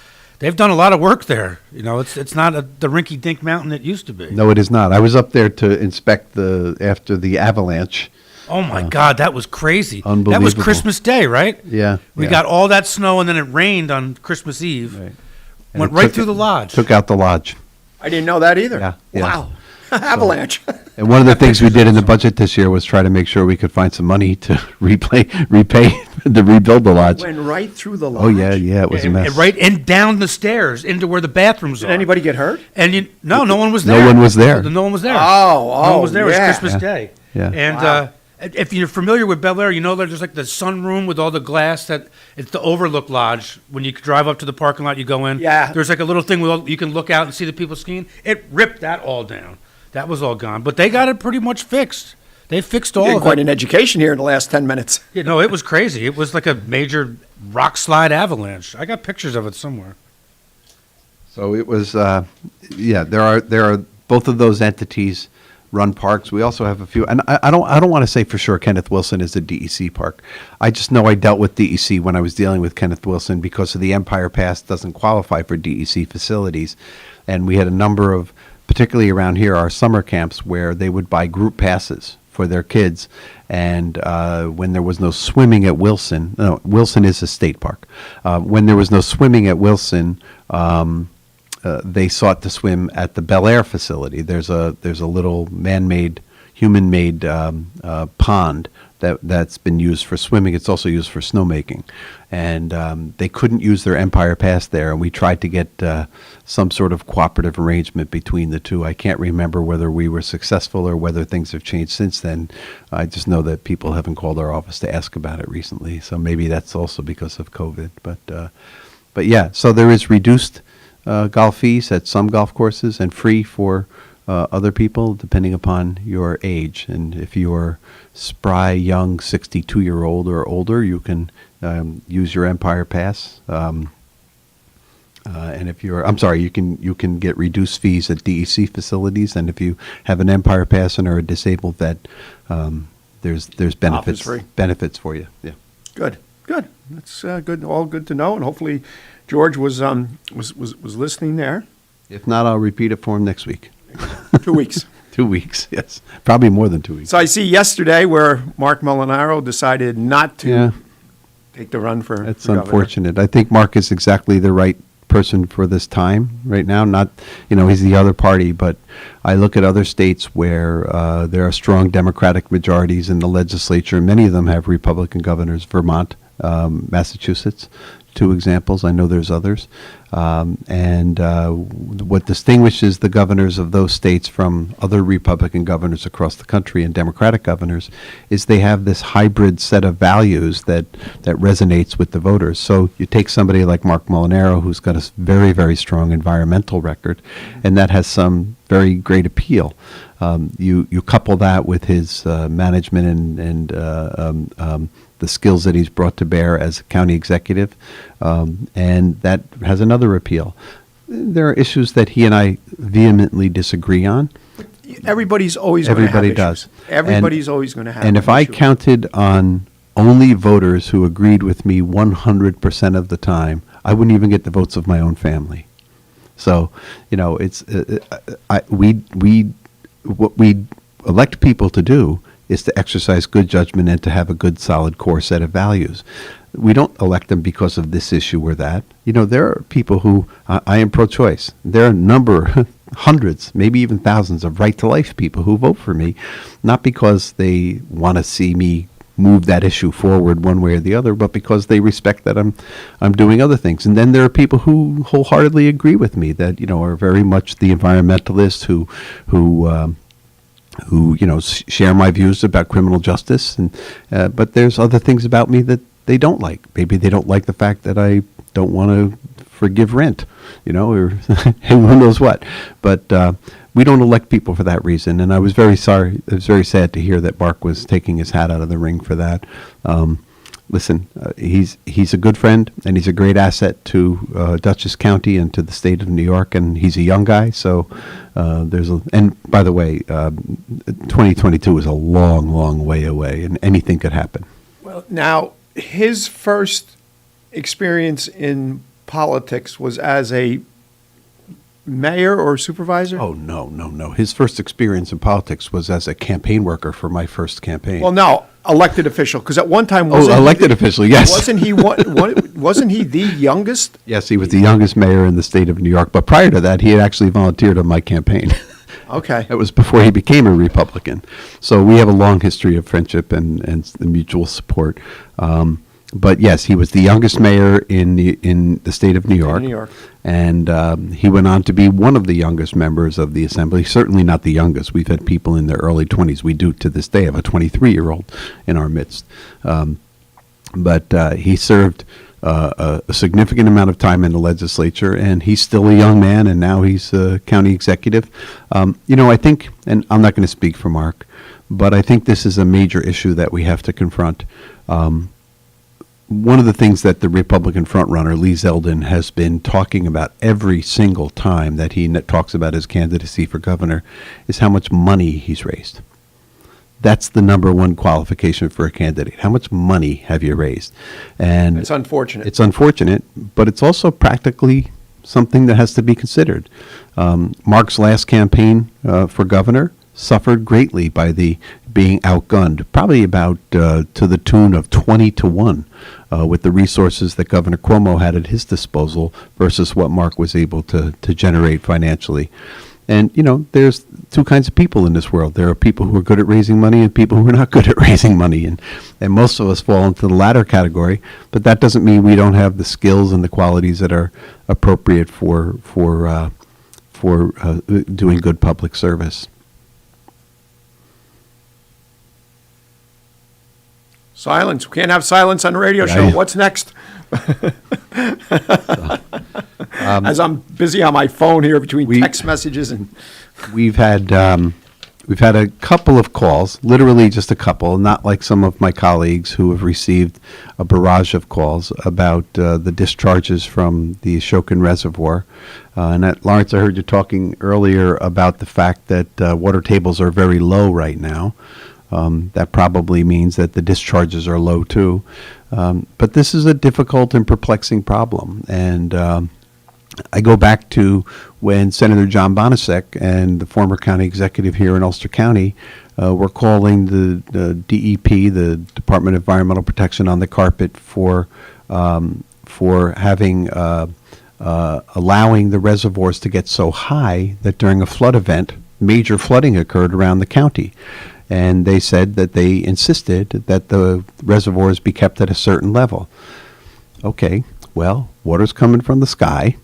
They've done a lot of work there. You know, it's not the rinky-dink mountain it used to be. No, it is not. I was up there to inspect after the avalanche. Oh my God, that was crazy. Unbelievable. That was Christmas Day, right? Yeah. We got all that snow, and then it rained on Christmas Eve. Right. Went right through the lodge. Took out the lodge. I didn't know that either. Yeah. Wow. Avalanche. And one of the things we did in the budget this year was try to make sure we could find some money to repay to rebuild the lodge. Went right through the lodge. Oh yeah, it was a mess. Right and down the stairs into where the bathrooms are. Did anybody get hurt? And no one was there. No one was there. No one was there. Oh, no one was there. yeah. It was Christmas Day. Yeah. And Wow. if you're familiar with Bel Air, you know there's like the sunroom with all the glass that it's the Overlook Lodge. When you drive up to the parking lot, you go in. Yeah. There's like a little thing where you can look out and see the people skiing. It ripped that all down. That was all gone. But they got it pretty much fixed. They fixed all of Quite it. an education here in the last 10 minutes. Yeah, no, it was crazy. It was like a major rock slide avalanche. I got pictures of it somewhere. So it was, there are both of those entities run parks. We also have a few, and I don't want to say for sure Kenneth Wilson is a DEC park. I just know I dealt with DEC when I was dealing with Kenneth Wilson because of the Empire Pass doesn't qualify for DEC facilities, and we had a number of, particularly around here, our summer camps where they would buy group passes for their kids, and when there was no swimming at Wilson, no, Wilson is a state park. When there was no swimming at Wilson, they sought to swim at the Bel Air facility. There's a little man-made, human-made pond that's been used for swimming. It's also used for snowmaking, and they couldn't use their Empire Pass there. And we tried to get some sort of cooperative arrangement between the two. I can't remember whether we were successful or whether things have changed since then. I just know that people haven't called our office to ask about it recently. So maybe that's also because of COVID. But yeah, so there is reduced golf fees at some golf courses and free for other people depending upon your age. And if you're spry, young, 62-year-old or older, you can use your Empire Pass. And if you're, you can get reduced fees at DEC facilities. And if you have an Empire Pass and are a disabled vet, there's benefits for you. Yeah. Good. That's good. All good to know. And hopefully George was listening there. If not, I'll repeat it for him next week. 2 weeks. 2 weeks, yes. Probably more than 2 weeks. So I see yesterday where Mark Molinaro decided not to take the run for That's governor. unfortunate. I think Mark is exactly the right person for this time right now. Not, he's the other party, but I look at other states where there are strong Democratic majorities in the legislature. Many of them have Republican governors. Vermont, Massachusetts, 2 examples. I know there's others. What distinguishes the governors of those states from other Republican governors across the country and Democratic governors is they have this hybrid set of values that resonates with the voters. So you take somebody like Mark Molinaro, who's got a very, very strong environmental record, and that has some very great appeal. You couple that with his management and the skills that he's brought to bear as a county executive, and that has another appeal. There are issues that he and I vehemently disagree on. Everybody's always going to have Everybody issues. does. Everybody's always going to have And if I issues. counted on only voters who agreed with me 100% of the time, I wouldn't even get the votes of my own family. So, it's what we elect people to do is to exercise good judgment and to have a good, solid core set of values. We don't elect them because of this issue or that. There are people who, I am pro-choice. There are a number, hundreds, maybe even thousands of right-to-life people who vote for me, not because they want to see me move that issue forward one way or the other, but because they respect that I'm doing other things. And then there are people who wholeheartedly agree with me that, are very much the environmentalists who share my views about criminal justice, and but there's other things about me that they don't like. Maybe they don't like the fact that I don't want to forgive rent, or who knows what. But we don't elect people for that reason, and I was very sorry. It was very sad to hear that Mark was taking his hat out of the ring for that. Listen, he's a good friend, and he's a great asset to Dutchess County and to the state of New York, and he's a young guy, so and by the way, 2022 is a long, long way away, and anything could happen. Well, now, his first experience in politics was as a mayor or supervisor? Oh, no. His first experience in politics was as a campaign worker for my first campaign. Well, no, elected official, because at one time elected official, yes. Wasn't he wasn't he the youngest? Yes, he was the youngest mayor in the state of New York. But prior to that, he had actually volunteered on my campaign. Okay. That was before he became a Republican. So we have a long history of friendship and mutual support. But yes, he was the youngest mayor in the state of New York. New York. And he went on to be one of the youngest members of the assembly, certainly not the youngest. We've had people in their early 20s. We do to this day have a 23-year-old in our midst. But he served a significant amount of time in the legislature, and he's still a young man, and now he's a county executive. I think, and I'm not going to speak for Mark, but I think this is a major issue that we have to confront. One of the things that the Republican frontrunner, Lee Zeldin, has been talking about every single time that he talks about his candidacy for governor is how much money he's raised. That's the number one qualification for a candidate. How much money have you raised? And it's unfortunate. It's unfortunate, but it's also practically something that has to be considered. Mark's last campaign for governor suffered greatly by the being outgunned, probably about to the tune of 20-1 with the resources that Governor Cuomo had at his disposal versus what Mark was able to generate financially. And, there's two kinds of people in this world. There are people who are good at raising money and people who are not good at raising money. And most of us fall into the latter category, but that doesn't mean we don't have the skills and the qualities that are appropriate for doing good public service. Silence. We can't have silence on a radio show. What's next? As I'm busy on my phone here between text messages and we've had a couple of calls, literally just a couple, not like some of my colleagues who have received a barrage of calls about the discharges from the Ashokan Reservoir. And Lawrence, I heard you talking earlier about the fact that water tables are very low right now. That probably means that the discharges are low too. But this is a difficult and perplexing problem. And I go back to when Senator John Bonasek and the former county executive here in Ulster County were calling the DEP, the Department of Environmental Protection, on the carpet for having allowing the reservoirs to get so high that during a flood event, major flooding occurred around the county. And they said that they insisted that the reservoirs be kept at a certain level. Okay, well, water's coming from the sky.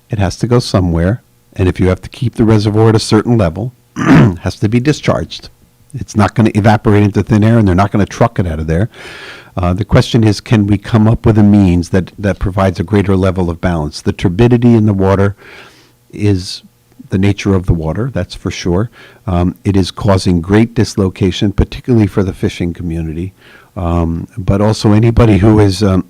It has to go somewhere. And if you have to keep the reservoir at a certain level, it has to be discharged. It's not going to evaporate into thin air, and they're not going to truck it out of there. The question is, can we come up with a means that provides a greater level of balance? The turbidity in the water is the nature of the water, that's for sure. It is causing great dislocation, particularly for the fishing community, but also anybody who is on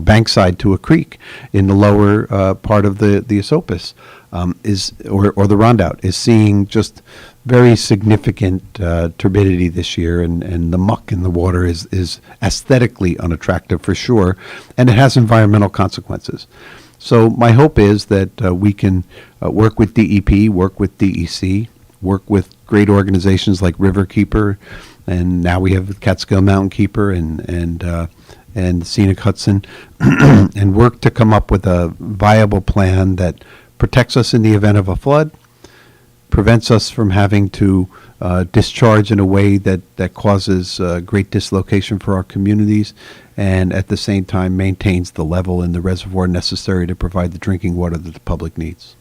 bankside to a creek in the lower part of the Esopus or the Rondout is seeing just very significant turbidity this year, and the muck in the water is aesthetically unattractive for sure, and it has environmental consequences. So my hope is that we can work with DEP, work with DEC, work with great organizations like Riverkeeper, and now we have Catskill Mountain Keeper and Scenic Hudson, and work to come up with a viable plan that protects us in the event of a flood, prevents us from having to discharge in a way that causes great dislocation for our communities, and at the same time maintains the level in the reservoir necessary to provide the drinking water that the public needs.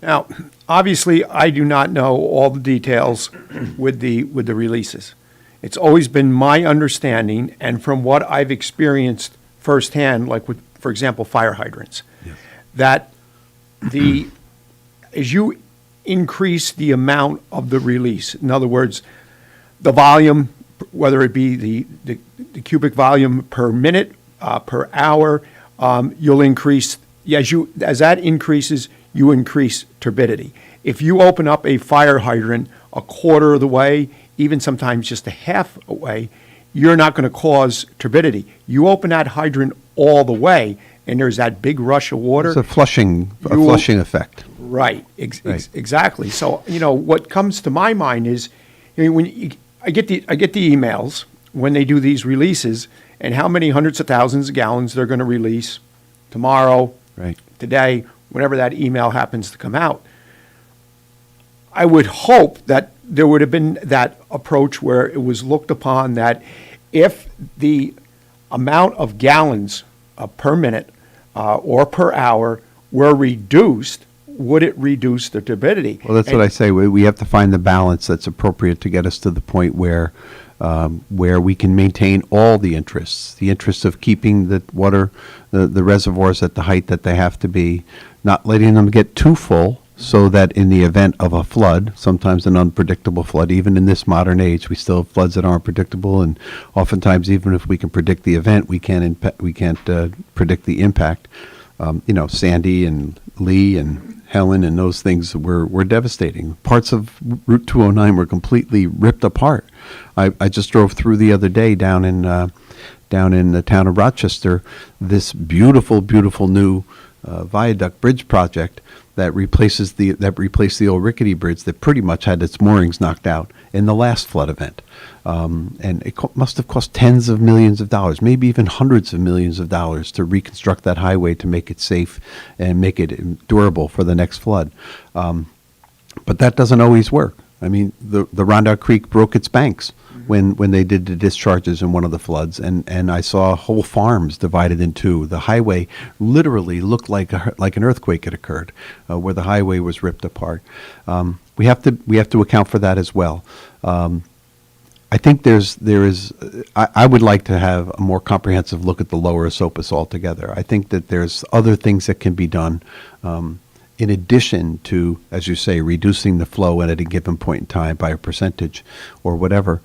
Now, obviously, I do not know all the details with the releases. It's always been my understanding, and from what I've experienced firsthand, like with, for example, fire hydrants, that as you increase the amount of the release, in other words, the volume, whether it be the cubic volume per minute, per hour, you'll increase, as that increases, you increase turbidity. If you open up a fire hydrant a quarter of the way, even sometimes just a half a way, you're not going to cause turbidity. You open that hydrant all the way, and there's that big rush of water. It's a flushing effect. Right, exactly. So, what comes to my mind is, I get the emails when they do these releases, and how many hundreds of thousands of gallons they're going to release tomorrow, today, whenever that email happens to come out. I would hope that there would have been that approach where it was looked upon that if the amount of gallons per minute or per hour were reduced, would it reduce the turbidity? Well, that's what I say. We have to find the balance that's appropriate to get us to the point where we can maintain all the interests of keeping the water, the reservoirs at the height that they have to be, not letting them get too full, so that in the event of a flood, sometimes an unpredictable flood, even in this modern age, we still have floods that aren't predictable, and oftentimes, even if we can predict the event, we can't predict the impact. Sandy and Lee and Helen and those things were devastating. Parts of Route 209 were completely ripped apart. I just drove through the other day down in the town of Rochester, this beautiful new viaduct bridge project that replaced the old rickety bridge that pretty much had its moorings knocked out in the last flood event. And it must have cost tens of millions of dollars, maybe even hundreds of millions of dollars to reconstruct that highway to make it safe and make it durable for the next flood. But that doesn't always work. I mean, the Rondout Creek broke its banks when they did the discharges in one of the floods, and I saw whole farms divided in two. The highway literally looked like an earthquake had occurred, where the highway was ripped apart. We have to account for that as well. I think I would like to have a more comprehensive look at the lower Esopus altogether. I think that there's other things that can be done in addition to, as you say, reducing the flow at a given point in time by a percentage or whatever.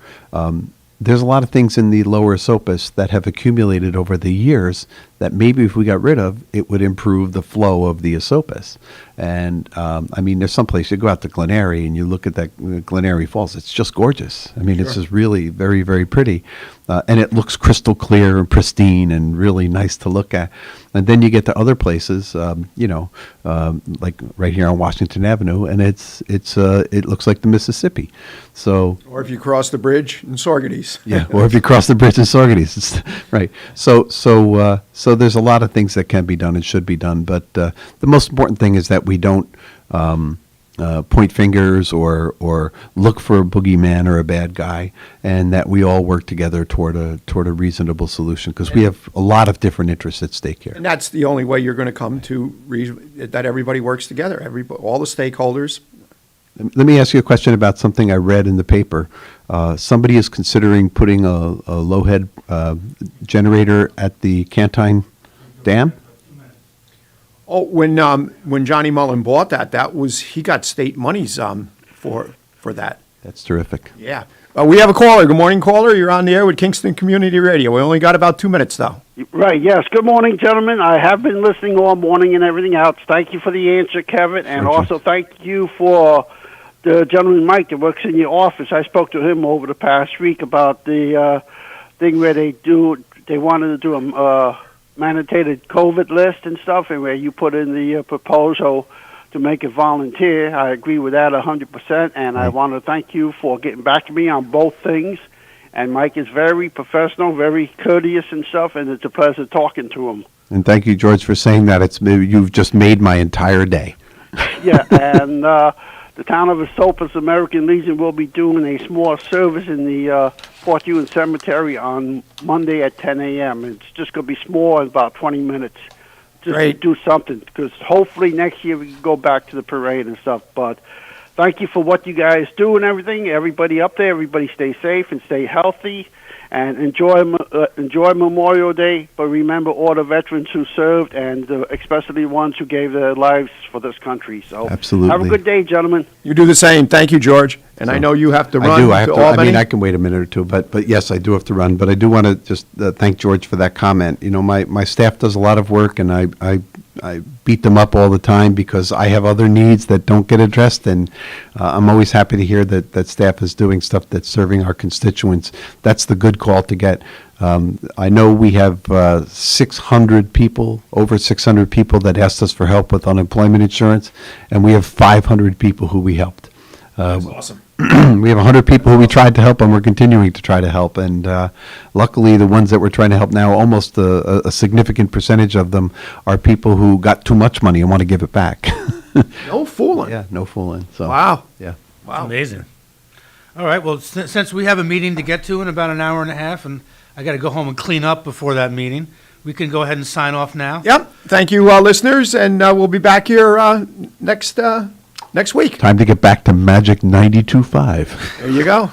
There's a lot of things in the lower Esopus that have accumulated over the years that maybe if we got rid of, it would improve the flow of the Esopus. And there's some place you go out to Glenary and you look at that Glenary Falls. It's just gorgeous. It's just really very, very pretty. And it looks crystal clear and pristine and really nice to look at. And then you get to other places, like right here on Washington Avenue, and it looks like the Mississippi. So, or if you cross the bridge in Saugerties. Yeah, or if you cross the bridge in Saugerties, right. So there's a lot of things that can be done and should be done, but the most important thing is that we don't point fingers or look for a boogeyman or a bad guy, and that we all work together toward a reasonable solution, because we have a lot of different interests at stake here. And that's the only way you're going to come to that everybody works together, all the stakeholders. Let me ask you a question about something I read in the paper. Somebody is considering putting a low-head generator at the Cantine Dam? Oh, when Johnny Mullen bought he got state monies for that. That's terrific. Yeah. We have a caller. Good morning, caller. You're on the air with Kingston Community Radio. We only got about 2 minutes, though. Right, yes. Good morning, gentlemen. I have been listening all morning and everything else. Thank you for the answer, Kevin, and also thank you for the gentleman, Mike, that works in your office. I spoke to him over the past week about the thing where they wanted to do a mandated COVID list and stuff, and where you put in the proposal to make it volunteer. I agree with that 100%, and I want to thank you for getting back to me on both things. And Mike is very professional, very courteous and stuff, and it's a pleasure talking to him. And thank you, George, for saying that. You've just made my entire day. Yeah, and the town of Esopus American Legion will be doing a small service in the Fort Ewan Cemetery on Monday at 10 a.m. It's just going to be small, about 20 minutes. Just to do something, because hopefully next year we can go back to the parade and stuff. But thank you for what you guys do and everything. Everybody up there, everybody stay safe and stay healthy, and enjoy Memorial Day. But remember all the veterans who served, and especially the ones who gave their lives for this country. So absolutely. Have a good day, gentlemen. You do the same. Thank you, George. And I know you have to run. I do. I can wait a minute or two, but yes, I do have to run. But I do want to just thank George for that comment. My staff does a lot of work, and I I beat them up all the time because I have other needs that don't get addressed, and I'm always happy to hear that staff is doing stuff that's serving our constituents. That's the good call to get. I know we have 600 people, over 600 people that asked us for help with unemployment insurance, and we have 500 people who we helped. That's awesome. We have 100 people who we tried to help, and we're continuing to try to help. And luckily, the ones that we're trying to help now, almost a significant percentage of them are people who got too much money and want to give it back. No fooling. Yeah, no fooling. So Wow. yeah. Wow. Amazing. All right. Well, since we have a meeting to get to in about an hour and a half, and I got to go home and clean up before that meeting, we can go ahead and sign off now. Yep. Thank you, listeners, and we'll be back here next week. Time to get back to Magic 92.5. There you go.